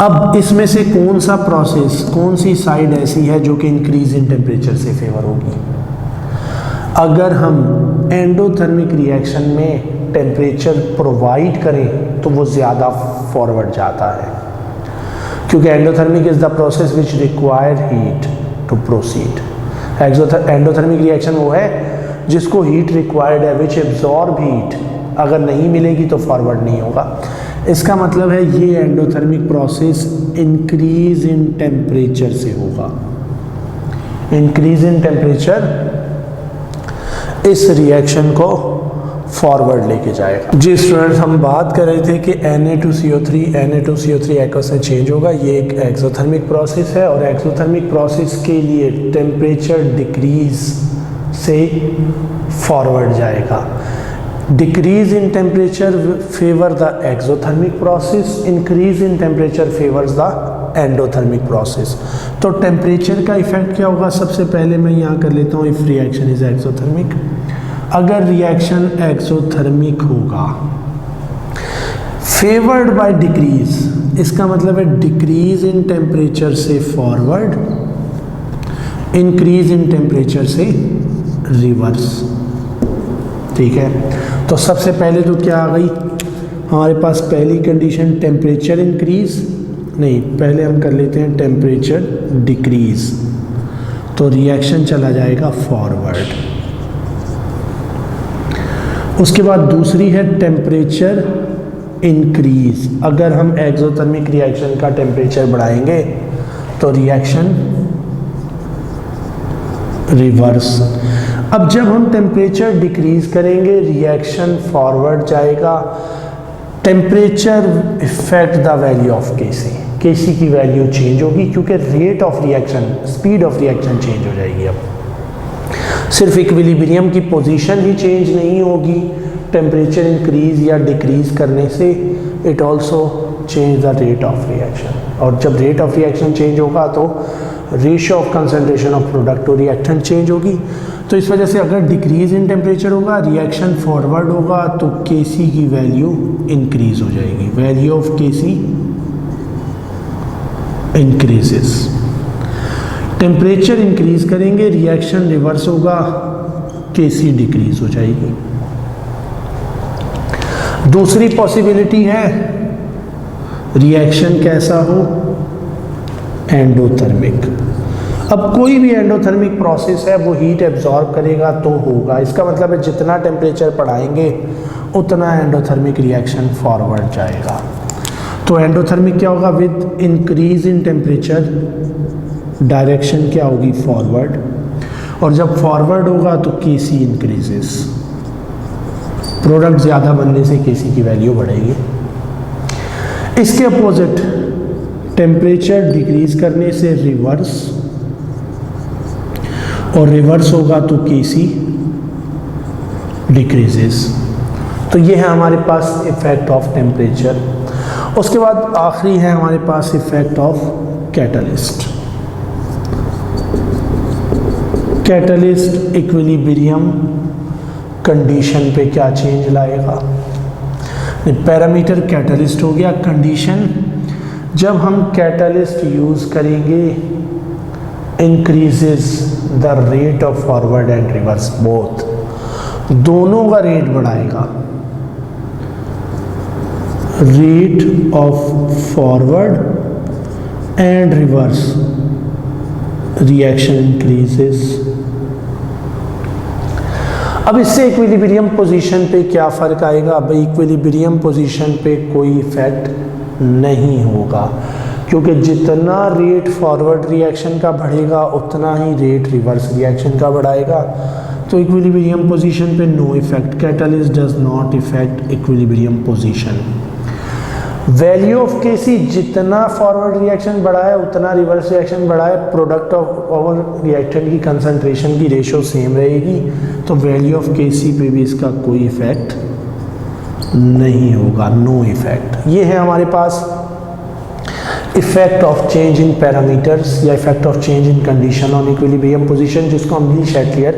अब इसमें से कौन सा प्रोसेस, कौन सी साइड ऐसी है जो कि इंक्रीज इन टेम्परेचर से फेवर होगी? अगर हम एंडोथर्मिक रिएक्शन में टेम्परेचर प्रोवाइड करें तो वो ज़्यादा फॉरवर्ड जाता है, क्योंकि endothermic is the process which require heat to proceed. Endothermic reaction वो है जिसको हीट रिक्वायर्ड है, विच एब्जॉर्ब हीट, अगर नहीं मिलेगी तो फॉरवर्ड नहीं होगा। इसका मतलब है ये endothermic process increase in temperature से होगा। इंक्रीज इन टेम्परेचर इस रिएक्शन को फॉरवर्ड लेके जाएगा। जी स्टूडेंट्स, हम बात कर रहे थे कि Na2CO3 एक्वस से चेंज होगा। ये एक एक्सोथर्मिक प्रोसेस है और एक्सोथर्मिक प्रोसेस के लिए टेम्परेचर डिक्रीज से फॉरवर्ड जाएगा। Decrease in temperature favour the exothermic process, increase in temperature favours the endothermic process. तो टेम्परेचर का इफेक्ट क्या होगा, सबसे पहले मैं यहाँ कर लेता हूँ इफ रिएक्शन इज एक्सोथर्मिक। अगर रिएक्शन एक्सोथर्मिक होगा फेवर्ड बाय डिक्रीज, इसका मतलब है डिक्रीज इन टेम्परेचर से फॉरवर्ड, इंक्रीज इन टेम्परेचर से रिवर्स। ठीक है, तो सबसे पहले तो क्या आ गई हमारे पास पहली कंडीशन, टेम्परेचर इंक्रीज, नहीं पहले हम कर लेते हैं टेम्परेचर डिक्रीज, तो रिएक्शन चला जाएगा फॉरवर्ड। उसके बाद दूसरी है टेम्परेचर इंक्रीज, अगर हम एक्सोथर्मिक रिएक्शन का टेम्परेचर बढ़ाएंगे तो रिएक्शन रिवर्स। अब जब हम टेम्परेचर डिक्रीज करेंगे रिएक्शन फॉरवर्ड जाएगा, temperature effect the value of K C, K C की वैल्यू चेंज होगी क्योंकि rate of reaction, speed of reaction change हो जाएगी। अब सिर्फ इक्विलिब्रियम की पोजीशन ही चेंज नहीं होगी टेम्परेचर इंक्रीज या डिक्रीज करने से, it also change the rate of reaction, और जब रेट ऑफ रिएक्शन चेंज होगा तो ratio of concentration of product और रिएक्टेंट चेंज होगी। तो इस वजह से अगर डिक्रीज इन टेम्परेचर होगा, रिएक्शन फॉरवर्ड होगा, तो केसी की वैल्यू इंक्रीज हो जाएगी, value of K C increases. Temperature increase करेंगे रिएक्शन रिवर्स होगा, केसी डिक्रीज हो जाएगी। दूसरी पॉसिबिलिटी है रिएक्शन कैसा हो, एंडोथर्मिक। अब कोई भी एंडोथर्मिक प्रोसेस है वो हीट एब्जॉर्ब करेगा तो होगा, इसका मतलब है जितना टेम्परेचर बढ़ाएंगे उतना एंडोथर्मिक रिएक्शन फॉरवर्ड जाएगा। तो एंडोथर्मिक क्या होगा, with increase in temperature direction क्या होगी, फॉरवर्ड, और जब फॉरवर्ड होगा तो केसी इंक्रीजेस, प्रोडक्ट ज़्यादा बनने से केसी की वैल्यू बढ़ेगी। इसके अपोजिट टेम्परेचर डिक्रीज करने से रिवर्स, और रिवर्स होगा तो केसी डिक्रीजेस। तो ये है हमारे पास इफेक्ट ऑफ टेम्परेचर। उसके बाद आखिरी है हमारे पास effect of catalyst. Catalyst equilibrium condition पे क्या चेंज लाएगा, पैरामीटर कैटलिस्ट हो गया। कंडीशन, जब हम कैटलिस्ट यूज़ करेंगे increases the rate of forward and reverse both, दोनों का रेट बढ़ाएगा, rate of forward and reverse reaction increases. अब इससे इक्विलिब्रियम पोजीशन पे क्या फ़र्क आएगा, भाई इक्विलिब्रियम पोजीशन पे कोई इफेक्ट नहीं होगा क्योंकि जितना रेट फॉरवर्ड रिएक्शन का बढ़ेगा उतना ही रेट रिवर्स रिएक्शन का बढ़ाएगा। तो इक्विलिब्रियम पोजीशन पे no effect, catalyst does not effect equilibrium position. Value of KC, जितना फॉरवर्ड रिएक्शन बढ़ाए उतना रिवर्स रिएक्शन बढ़ाए, प्रोडक्ट ऑफ और रिएक्टेंट की कंसंट्रेशन की रेशो सेम रहेगी, तो वैल्यू ऑफ केसी पे भी इसका कोई इफेक्ट नहीं होगा, नो इफेक्ट। ये है हमारे पास effect of change in parameters या effect of change in condition on equilibrium position, जिसको हम ली-शैटलियर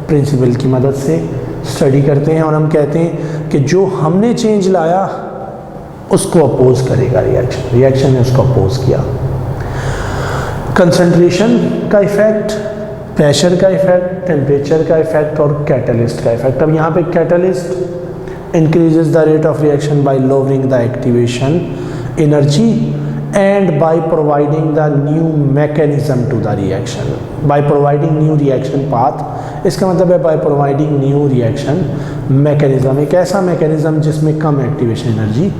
प्रिंसिपल की मदद से स्टडी करते हैं, और हम कहते हैं कि जो हमने चेंज लाया उसको अपोज करेगा रिएक्शन, रिएक्शन ने उसको अपोज किया। कंसंट्रेशन का इफेक्ट, प्रेशर का इफेक्ट, टेम्परेचर का इफेक्ट और कैटलिस्ट का इफेक्ट। अब यहाँ पे catalyst increases the rate of reaction by lowering the activation energy and by providing the new mechanism to the reaction, by providing new reaction path, इसका मतलब है by providing new reaction mechanism, एक ऐसा mechanism जिसमें कम activation energy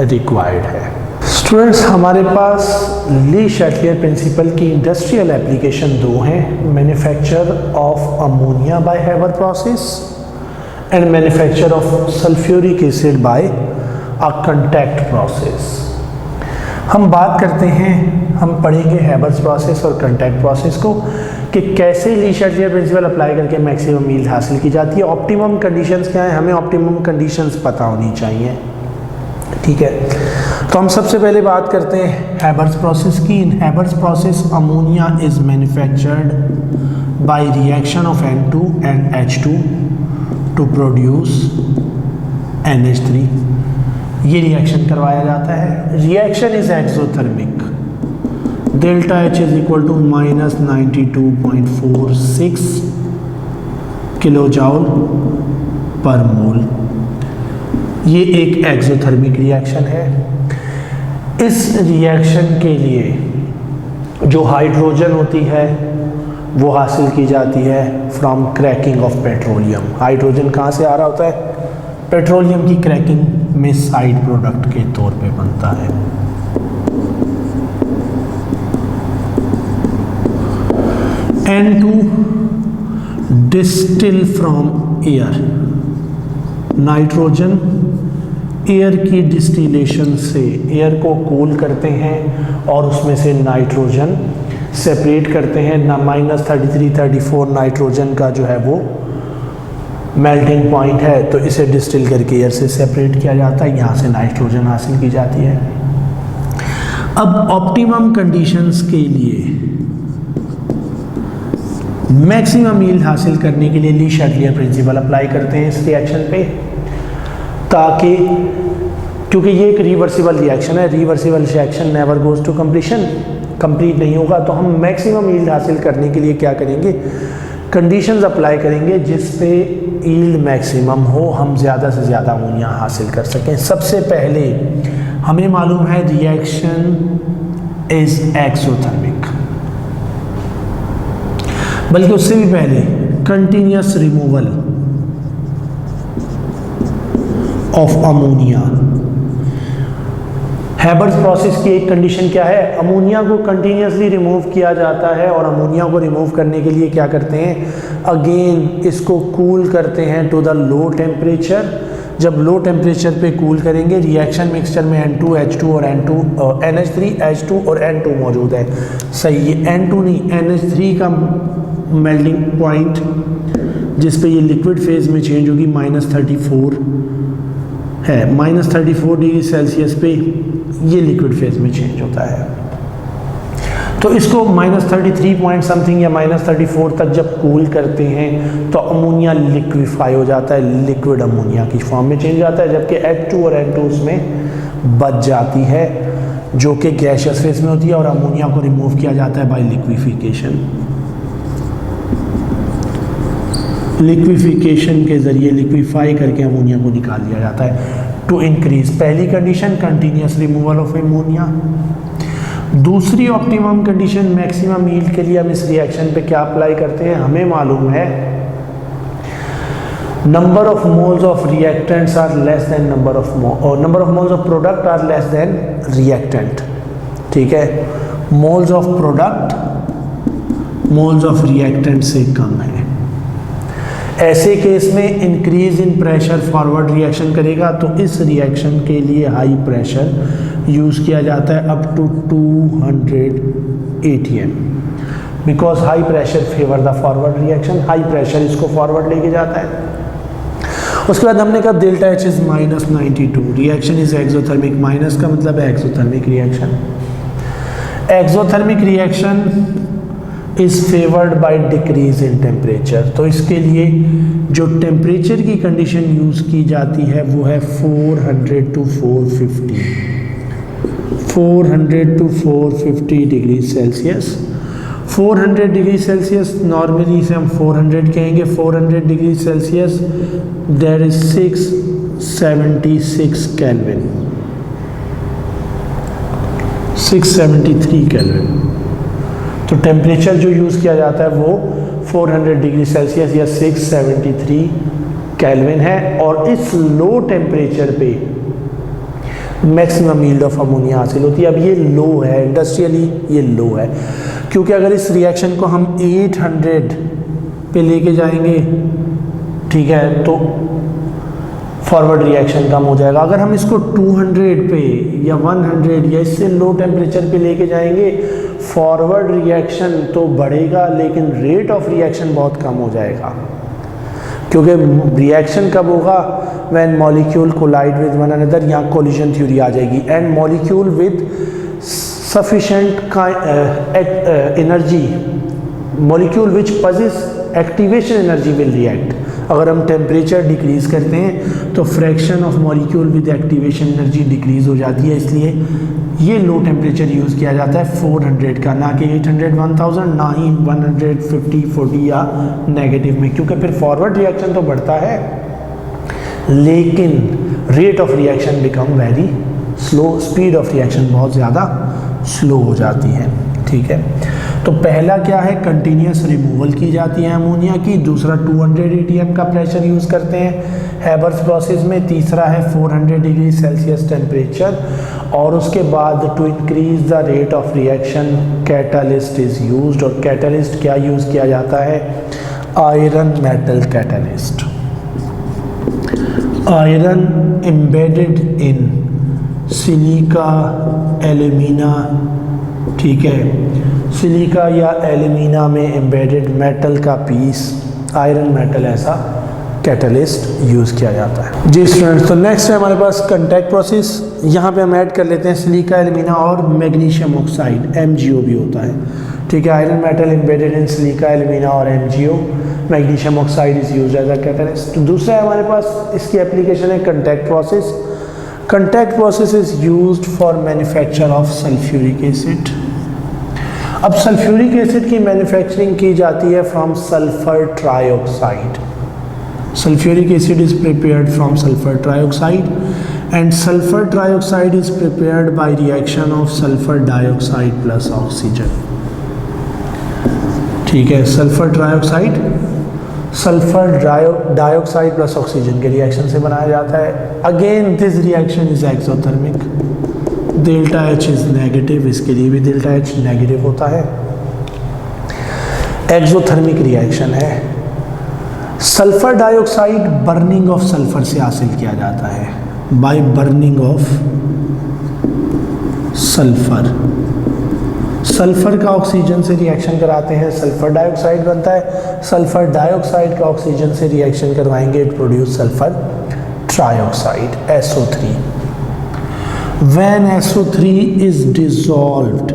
required है। Students, हमारे पास ली-शैटलियर principal की industrial application दो हैं, manufacture of ammonia bye Haber process and manufacture of sulphuric acid by a contact process. हम बात करते हैं, हम पढ़ेंगे हैबर्स प्रोसेस और कंटैक्ट प्रोसेस को कि कैसे ली-शैटलियर प्रिंसिपल अप्लाई करके मैक्सिमम यील्ड हासिल की जाती है। ऑप्टिमम कंडीशंस क्या है, हमें ऑप्टिमम कंडीशंस पता होनी चाहिए, ठीक है। तो हम सबसे पहले बात करते हैं हैबर्स प्रोसेस की। In Haber's process ammonia is manufactured by reaction of N2 and H2 to produce NH3। ये रिएक्शन करवाया जाता है। Reaction is exothermic. Delta H is equal to -92.46 kilo joule per mole. ये एक एक्सोथर्मिक रिएक्शन है। इस reaction के लिए जो हाइड्रोजन होती है वो हासिल की जाती है from cracking of petroleum. Hydrogen कहाँ से आ रहा होता है? पेट्रोलियम की क्रैकिंग में साइड प्रोडक्ट के तौर पे बनता है। N2 distil from air. Nitrogen air की डिस्टिलेशन से एयर को कूल करते हैं और उसमें से नाइट्रोजन सेपरेट करते हैं ना। -33-34 नाइट्रोजन का जो है वो मेल्टिंग पॉइंट है, तो इसे डिस्टिल करके एयर से सेपरेट किया जाता है। यहाँ से नाइट्रोजन हासिल की जाती है। अब ऑप्टिमम कंडीशंस के लिए मैक्सिमम यील्ड हासिल करने के लिए ली शटलियर प्रिंसिपल अप्लाई करते हैं इस रिएक्शन पे, ताकि क्योंकि ये एक रिवर्सिबल रिएक्शन है, reversible reaction never goes to completion, complete नहीं होगा। तो हम मैक्सिमम यील्ड हासिल करने के लिए क्या करेंगे? कंडीशंस अप्लाई करेंगे जिस पे यील्ड मैक्सिमम हो, हम ज़्यादा से ज़्यादा अमोनिया हासिल कर सकें। सबसे पहले हमें मालूम है रिएक्शन इज एक्सोथर्मिक, बल्कि उससे भी पहले continuous removal of ammonia. Haber's process की एक कंडीशन क्या है? अमोनिया को कंटिन्यूसली रिमूव किया जाता है और अमोनिया को रिमूव करने के लिए क्या करते हैं? अगेन इसको कूल करते हैं टू द लो टेम्परेचर। जब लो टेम्परेचर पे कूल करेंगे, रिएक्शन मिक्सचर में N2 H2 और NH3 H2 और N2 मौजूद है। सही, ये N2 नहीं NH3 का मेल्टिंग पॉइंट जिस पे ये लिक्विड फेज में चेंज होगी -34 है। -34 डिग्री सेल्सियस पे ये लिक्विड फेज में चेंज होता है। तो इसको -33 पॉइंट समथिंग या -34 तक जब कूल करते हैं तो अमोनिया लिक्विफाई हो जाता है, लिक्विड अमोनिया की फॉर्म में चेंज जाता है, जबकि H2 और N2 उसमें बच जाती है जो कि गैसियस फेज में होती है और अमोनिया को रिमूव किया जाता है बाय लिक्विफिकेशन। लिक्विफिकेशन के जरिए लिक्विफाई करके अमोनिया को निकाल दिया जाता है टू इंक्रीज। पहली condition continuous removal of ammonia. दूसरी ऑप्टिमम कंडीशन मैक्सिमम यील्ड के लिए हम इस रिएक्शन पे क्या अप्लाई करते हैं? हमें मालूम है number of moles of reactants are less than number of moles of product are less than reactant. ठीक है, moles of product moles of reactant से कम है। ऐसे केस में increase in pressure forward reaction करेगा, तो इस रिएक्शन के लिए हाई प्रेशर यूज़ किया जाता है up to 200 atm, because high pressure favour the forward reaction. High pressure इसको फॉरवर्ड लेके जाता है। उसके बाद हमने कहा delta H is -92, reaction is exothermic. Minus का मतलब है exothermic reaction. Exothermic reaction is favoured by decrease in temperature. तो इसके लिए जो टेम्परेचर की कंडीशन यूज़ की जाती है वो है 400 to 450, 400 to 450 degree Celsius. 400 degree Celsius normally इसे हम 400 कहेंगे। 400 degree Celsius that is 676 kelvin, 673 kelvin. तो टेम्परेचर जो यूज़ किया जाता है वो 400 डिग्री सेल्सियस या 673 केल्विन है। और इस लो टेम्परेचर पे मैक्सिमम यील्ड ऑफ अमोनिया हासिल होती है। अब ये लो है, इंडस्ट्रियली ये लो है, क्योंकि अगर इस रिएक्शन को हम 800 पे लेके जाएंगे, ठीक है, तो फॉरवर्ड रिएक्शन कम हो जाएगा। अगर हम इसको 200 पे या 100 या इससे लो टेम्परेचर पे लेके जाएंगे, फॉरवर्ड रिएक्शन तो बढ़ेगा लेकिन रेट ऑफ रिएक्शन बहुत कम हो जाएगा। क्योंकि रिएक्शन कब होगा, when molecule collide with one another, यहाँ कोलिजन थ्योरी आ जाएगी, and molecule with sufficient energy, molecule which possess activation energy will react. अगर हम टेम्परेचर डिक्रीज करते हैं तो fraction of molecule with activation energy decrease हो जाती है, इसलिए ये लो टेम्परेचर यूज़ किया जाता है 400 का, ना कि 800 1000, ना ही 150 40 या नेगेटिव में, क्योंकि फिर फॉरवर्ड रिएक्शन तो बढ़ता है लेकिन rate of reaction become very slow, speed of reaction बहुत ज़्यादा स्लो हो जाती है। ठीक है, तो पहला क्या है, कंटिन्यूस रिमूवल की जाती है अमोनिया की, दूसरा 200 atm का प्रेशर यूज़ करते हैं हैबर्स प्रोसेस में, तीसरा है 400 डिग्री सेल्सियस टेम्परेचर, और उसके बाद to increase the rate of reaction catalyst is used. और कैटालिस्ट क्या यूज़ किया जाता है, iron metal catalyst, iron embedded in silica alumina. ठीक है, सिलिका या एल्यूमिना में एम्बेडेड मेटल का पीस, आयरन मेटल, ऐसा कैटलिस्ट यूज़ किया जाता है। जी स्टूडेंट्स, तो नेक्स्ट है हमारे पास कंटैक्ट प्रोसेस। यहाँ पे हम ऐड कर लेते हैं सिलिका एल्यूमिना और मैग्नीशियम ऑक्साइड, MgO भी होता है। ठीक है, iron metal embedded in silica alumina और MgO, magnesium oxide is used as a catalyst. दूसरा है हमारे पास, इसकी एप्लीकेशन है contact process. Contact process is used for manufacture of sulphuric acid. अब सल्फ्यूरिक एसिड की मैन्युफैक्चरिंग की जाती है from sulphur trioxide. Sulphuric acid is prepared from sulphur trioxide and sulphur trioxide is prepared by reaction of sulphur dioxide plus oxygen. ठीक है, sulphur trioxide sulphur dioxide plus oxygen के reaction से बनाया जाता है। Again this reaction is exothermic, delta H is negative, इसके लिए भी डेल्टा H नेगेटिव होता है। एक्सोथर्मिक रिएक्शन है। Sulphur dioxide burning of sulphur से हासिल किया जाता है, bye burning of sulphur. Sulphur का ऑक्सीजन से रिएक्शन कराते हैं, सल्फर डाइऑक्साइड बनता है। सल्फर डाइऑक्साइड का ऑक्सीजन से रिएक्शन करवाएंगे, it produce sulphur trioxide SO3। When SO3 is dissolved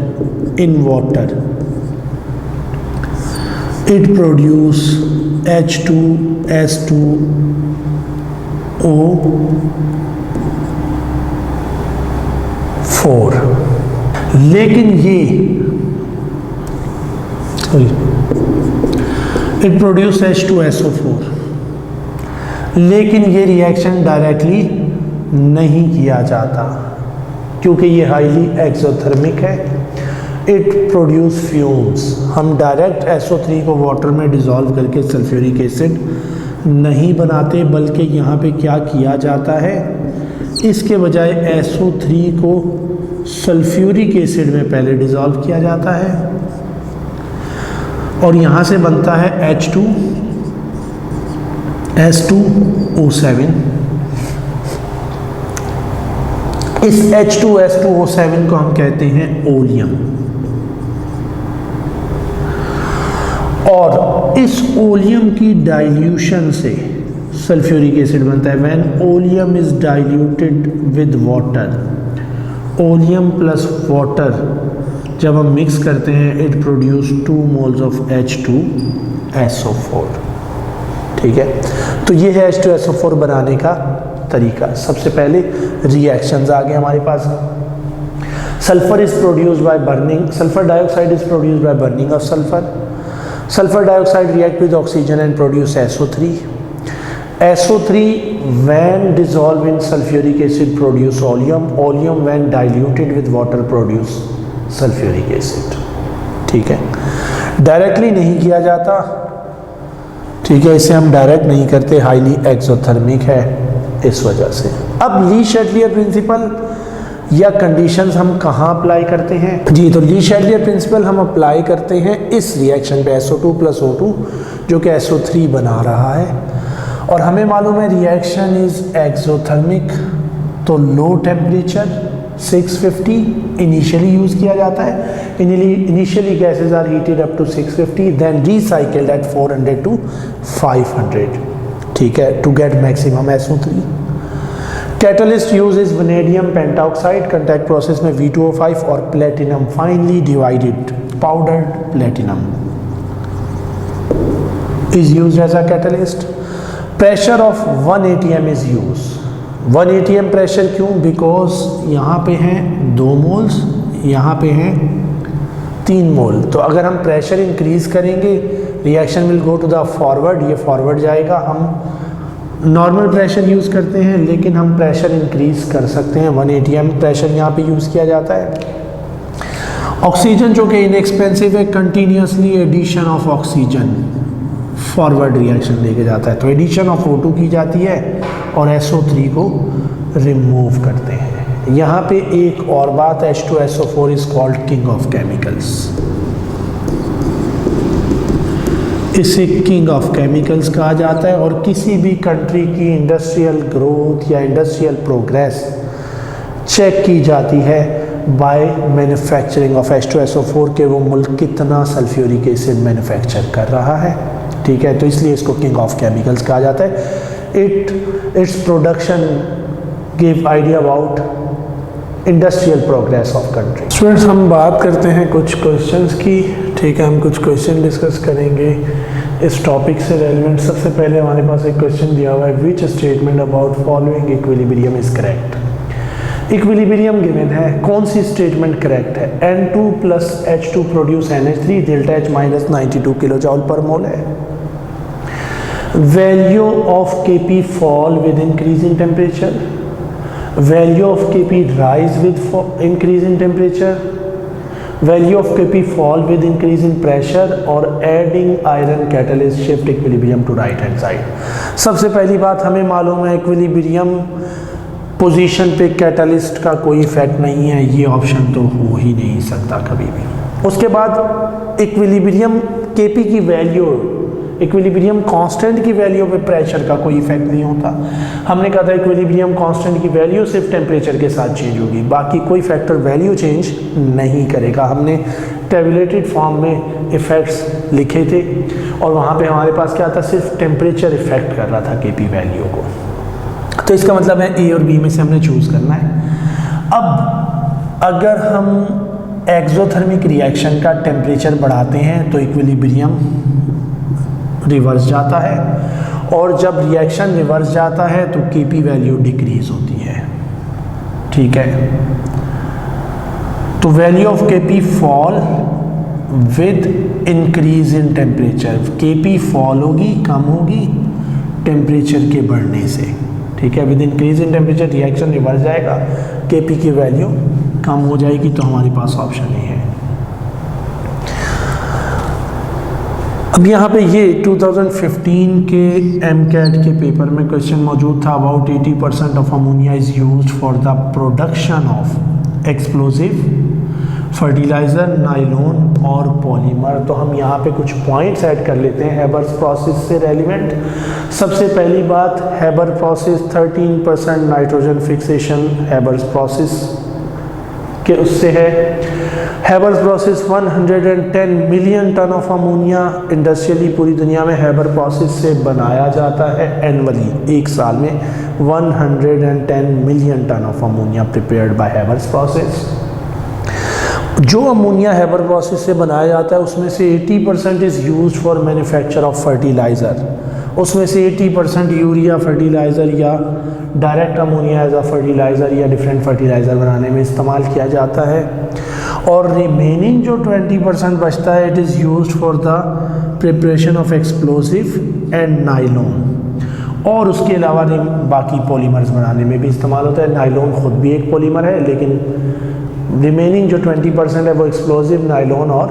in water, it produce H2SO4। लेकिन ये it produce H2SO4, लेकिन ये रिएक्शन डायरेक्टली नहीं किया जाता क्योंकि ये हाईली एक्सोथर्मिक है। It produce fumes. हम डायरेक्ट SO3 को वाटर में डिज़ोल्व करके सल्फ्यूरिक एसिड नहीं बनाते, बल्कि यहाँ पे क्या किया जाता है, इसके बजाय SO3 को सल्फ्यूरिक एसिड में पहले डिज़ोल्व किया जाता है और यहाँ से बनता है H2S2O7। इस H2S2O7 को हम कहते हैं ओलियम, और इस ओलियम की डाइल्यूशन से सल्फ्यूरिक एसिड बनता है। When oleum is diluted with water, oleum plus water जब हम मिक्स करते हैं, it produce 2 moles of H2SO4। ठीक है, तो ये है H2SO4 बनाने का तरीका। सबसे पहले रिएक्शंस आ गए हमारे पास। Sulphur is produced by burning, sulphur dioxide is produced by burning of sulphur. Sulphur dioxide react with oxygen and produce SO3। SO3 when dissolved in sulfuric acid produce oleum, oleum when diluted with water produce sulfuric acid। ठीक है, directly नहीं किया जाता। ठीक है, इसे हम direct नहीं करते, हाईली एक्सोथर्मिक है इस वजह से। अब ली शैटलियर प्रिंसिपल या कंडीशंस हम कहाँ अप्लाई करते हैं? जी, तो ली शैटलियर प्रिंसिपल हम अप्लाई करते हैं इस रिएक्शन पे SO2 + O2 जो कि SO3 बना रहा है, और हमें मालूम है रिएक्शन इज एक्सोथर्मिक, तो लो टेम्परेचर 650 इनिशियली यूज़ किया जाता है। Initially gases are heated up to 650 then recycled at 400 to 500। ठीक है, to get maximum SO3। Catalyst use is vanadium pentaoxide, contact process में V2O5 और platinum finally divided powdered platinum is used as a catalyst. Pressure of 1 atm is used. 1 atm pressure क्यों? Because यहाँ पे हैं 2 moles, यहाँ पे हैं 3 मोल। तो अगर हम प्रेशर इंक्रीज करेंगे reaction will go to the forward, ये फॉरवर्ड जाएगा। हम नॉर्मल प्रेशर यूज़ करते हैं लेकिन हम प्रेशर इंक्रीज कर सकते हैं। 1 atm प्रेशर यहाँ पे यूज़ किया जाता है। ऑक्सीजन जो कि इनएक्सपेंसिव है, continuously addition of oxygen forward reaction लेके जाता है। तो एडिशन ऑफ O2 की जाती है और SO3 को रिमूव करते हैं। यहाँ पे एक और बात, H2SO4 is called king of chemicals. इसे किंग ऑफ केमिकल्स कहा जाता है और किसी भी कंट्री की इंडस्ट्रियल ग्रोथ या इंडस्ट्रियल प्रोग्रेस चेक की जाती है बाय मैन्युफैक्चरिंग ऑफ H2SO4 के वो मुल्क कितना सल्फ्यूरिक एसिड मैन्युफैक्चर कर रहा है। ठीक है, तो इसलिए इसको किंग ऑफ केमिकल्स कहा जाता है। Its production give idea about industrial progress of country. Students, हम बात करते हैं कुछ क्वेश्चंस की। ठीक है, हम कुछ क्वेश्चन डिस्कस करेंगे इस टॉपिक से रेलिवेंट। सबसे पहले हमारे पास एक क्वेश्चन दिया हुआ है, which statement about following equilibrium is correct. Equilibrium given है, कौन सी स्टेटमेंट करेक्ट है? N2 + H2 produce NH3, delta H - 92 kilo joule per mole है। Value of Kp fall with increase in temperature, value of Kp rise with increase in temperature, value of Kp fall with increase in pressure और adding iron catalyst shift equilibrium to right hand side. सबसे पहली बात हमें मालूम है equilibrium position पे catalyst का कोई इफेक्ट नहीं है, ये ऑप्शन तो हो ही नहीं सकता कभी भी। उसके बाद इक्विलिब्रियम Kp की वैल्यू, इक्विलिब्रियम कांस्टेंट की वैल्यू पे प्रेशर का कोई इफेक्ट नहीं होता। हमने कहा था इक्विलिब्रियम कांस्टेंट की वैल्यू सिर्फ टेम्परेचर के साथ चेंज होगी, बाकी कोई फैक्टर वैल्यू चेंज नहीं करेगा। हमने टेबुलेटेड फॉर्म में इफेक्ट्स लिखे थे और वहाँ पे हमारे पास क्या था, सिर्फ टेम्परेचर इफेक्ट कर रहा था Kp वैल्यू को। तो इसका मतलब है A और B में से हमने चूज़ करना है। अब अगर हम एक्सोथर्मिक रिएक्शन का टेम्परेचर बढ़ाते हैं तो इक्विलिब्रियम रिवर्स जाता है और जब रिएक्शन रिवर्स जाता है तो Kp वैल्यू डिक्रीज होती है। ठीक है, तो value of Kp fall with increase in temperature. Kp fall होगी, कम होगी टेम्परेचर के बढ़ने से। ठीक है, with increase in temperature reaction reverse जाएगा, Kp की वैल्यू कम हो जाएगी, तो हमारे पास ऑप्शन ही है। अब यहाँ पे ये 2015 के MCAT के पेपर में क्वेश्चन मौजूद था, about 80% of ammonia is used for the production of explosive, fertiliser, nylon और पॉलीमर। तो हम यहाँ पे कुछ पॉइंट्स ऐड कर लेते हैं हैबर्स प्रोसेस से रेलिवेंट। सबसे पहली बात, Haber process 13% nitrogen fixation Haber's process के उससे है। हैबर्स प्रोसेस 110 million ton of ammonia industrially पूरी दुनिया में हैबर प्रोसेस से बनाया जाता है। एनुअली एक साल में 110 million ton of ammonia prepared by Haber's process. जो अमोनिया हैबर प्रोसेस से बनाया जाता है उसमें से 80% is use for manufacture of fertiliser. उसमें से 80% यूरिया फर्टिलाइज़र या direct ammonia as a fertiliser या डिफरेंट फर्टिलाइज़र बनाने में इस्तेमाल किया जाता है। और रिमेनिंग जो 20% बचता है it is use for the preparation of explosive and nylon. और उसके अलावा बाकी पॉलीमर्स बनाने में भी इस्तेमाल होता है। नाइलॉन खुद भी एक पॉलीमर है, लेकिन रिमेनिंग जो 20% है वो एक्सप्लोजिव, नाइलॉन और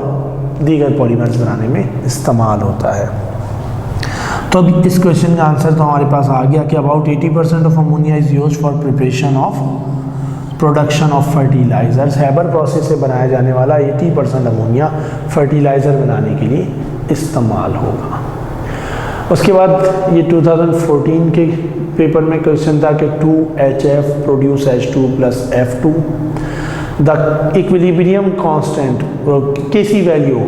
दीगर पॉलीमर्स बनाने में इस्तेमाल होता है। तो अब इस क्वेश्चन का आंसर तो हमारे पास आ गया कि about 80% of ammonia is use for preparation of production of fertilisers. Haber process से बनाया जाने वाला 80% अमोनिया फर्टिलाइज़र बनाने के लिए इस्तेमाल होगा। उसके बाद ये 2014 के पेपर में क्वेश्चन था कि 2HF produce H2 + F2। The equilibrium constant Kc value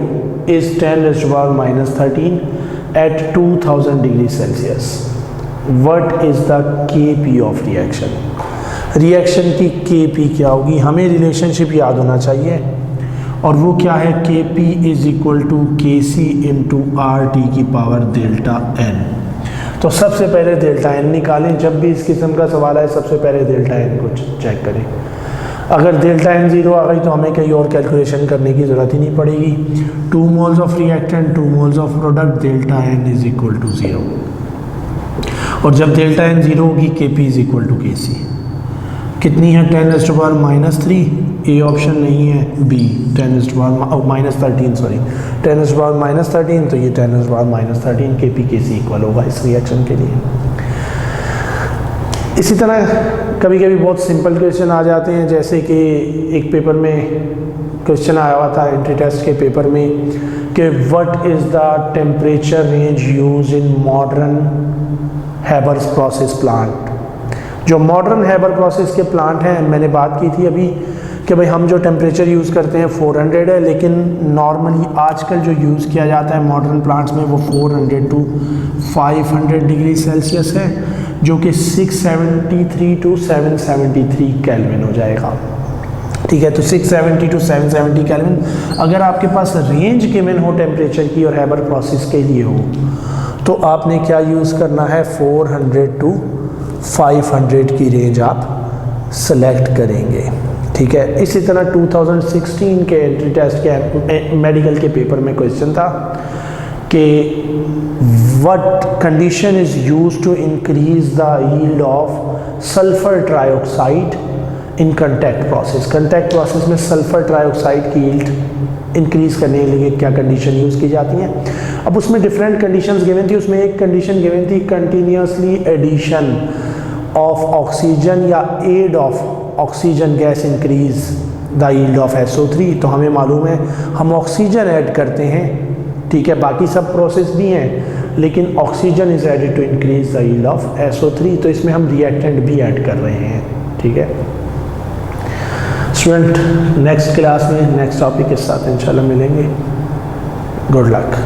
is 10⁻⁻13 at 2000 degree Celsius. What is the Kp of reaction. Reaction की Kp क्या होगी, हमें रिलेशनशिप याद होना चाहिए, और वो क्या है, Kp is equal to Kc into RT की पावर डेल्टा n। तो सबसे पहले डेल्टा n निकालें, जब भी इस किस्म का सवाल आए सबसे पहले डेल्टा n को चेक करें। अगर डेल्टा n 0 आ गई तो हमें कहीं और कैलकुलेशन करने की ज़रूरत ही नहीं पड़ेगी। 2 moles of reactant 2 moles of product, delta n is equal to 0। और जब डेल्टा n 0 होगी Kp is equal to Kc। कितनी है 10⁻³ ए ऑप्शन नहीं है, बी 10⁻−13 सॉरी 10⁻−13, तो ये 10⁻−13 Kp Kc इक्वल होगा इस रिएक्शन के लिए। इसी तरह कभी कभी बहुत सिंपल क्वेश्चन आ जाते हैं, जैसे कि एक पेपर में क्वेश्चन आया हुआ था एंट्री टेस्ट के पेपर में कि what is the temperature range use in modern Haber's process plant. जो मॉडर्न हैबर प्रोसेस के प्लांट हैं, मैंने बात की थी अभी कि भाई हम जो टेम्परेचर यूज़ करते हैं 400 है, लेकिन नॉर्मली आजकल जो यूज़ किया जाता है मॉडर्न प्लांट्स में वो 400 to 500 डिग्री सेल्सियस है, जो कि 673 to 773 केल्विन हो जाएगा। ठीक है, तो 670 to 770 केल्विन। अगर आपके पास रेंज गिवन हो टेम्परेचर की और हैबर प्रोसेस के लिए हो, तो आपने क्या यूज़ करना है, 400 to 500 की रेंज आप सेलेक्ट करेंगे। ठीक है, इसी तरह 2016 के एंट्री टेस्ट के मेडिकल के पेपर में क्वेश्चन था कि what condition is used to increase the yield of sulphur trioxide in contact process. Contact process में सल्फर ट्राइऑक्साइड की यील्ड इंक्रीज करने के लिए क्या कंडीशन यूज़ की जाती हैं। अब उसमें डिफरेंट कंडीशंस गिवन थी, उसमें एक कंडीशन गिवन थी कंटिन्यूसली एडिशन ऑफ ऑक्सीजन या add of oxygen gas increase the yield of SO3। तो हमें मालूम है हम ऑक्सीजन ऐड करते हैं, ठीक है, बाकी सब प्रोसेस भी हैं, लेकिन oxygen is added to increase the yield of SO3, तो इसमें हम रिएक्टेंट भी ऐड कर रहे हैं। ठीक है स्टूडेंट, नेक्स्ट क्लास में नेक्स्ट टॉपिक के साथ इंशाल्लाह मिलेंगे। Good luck.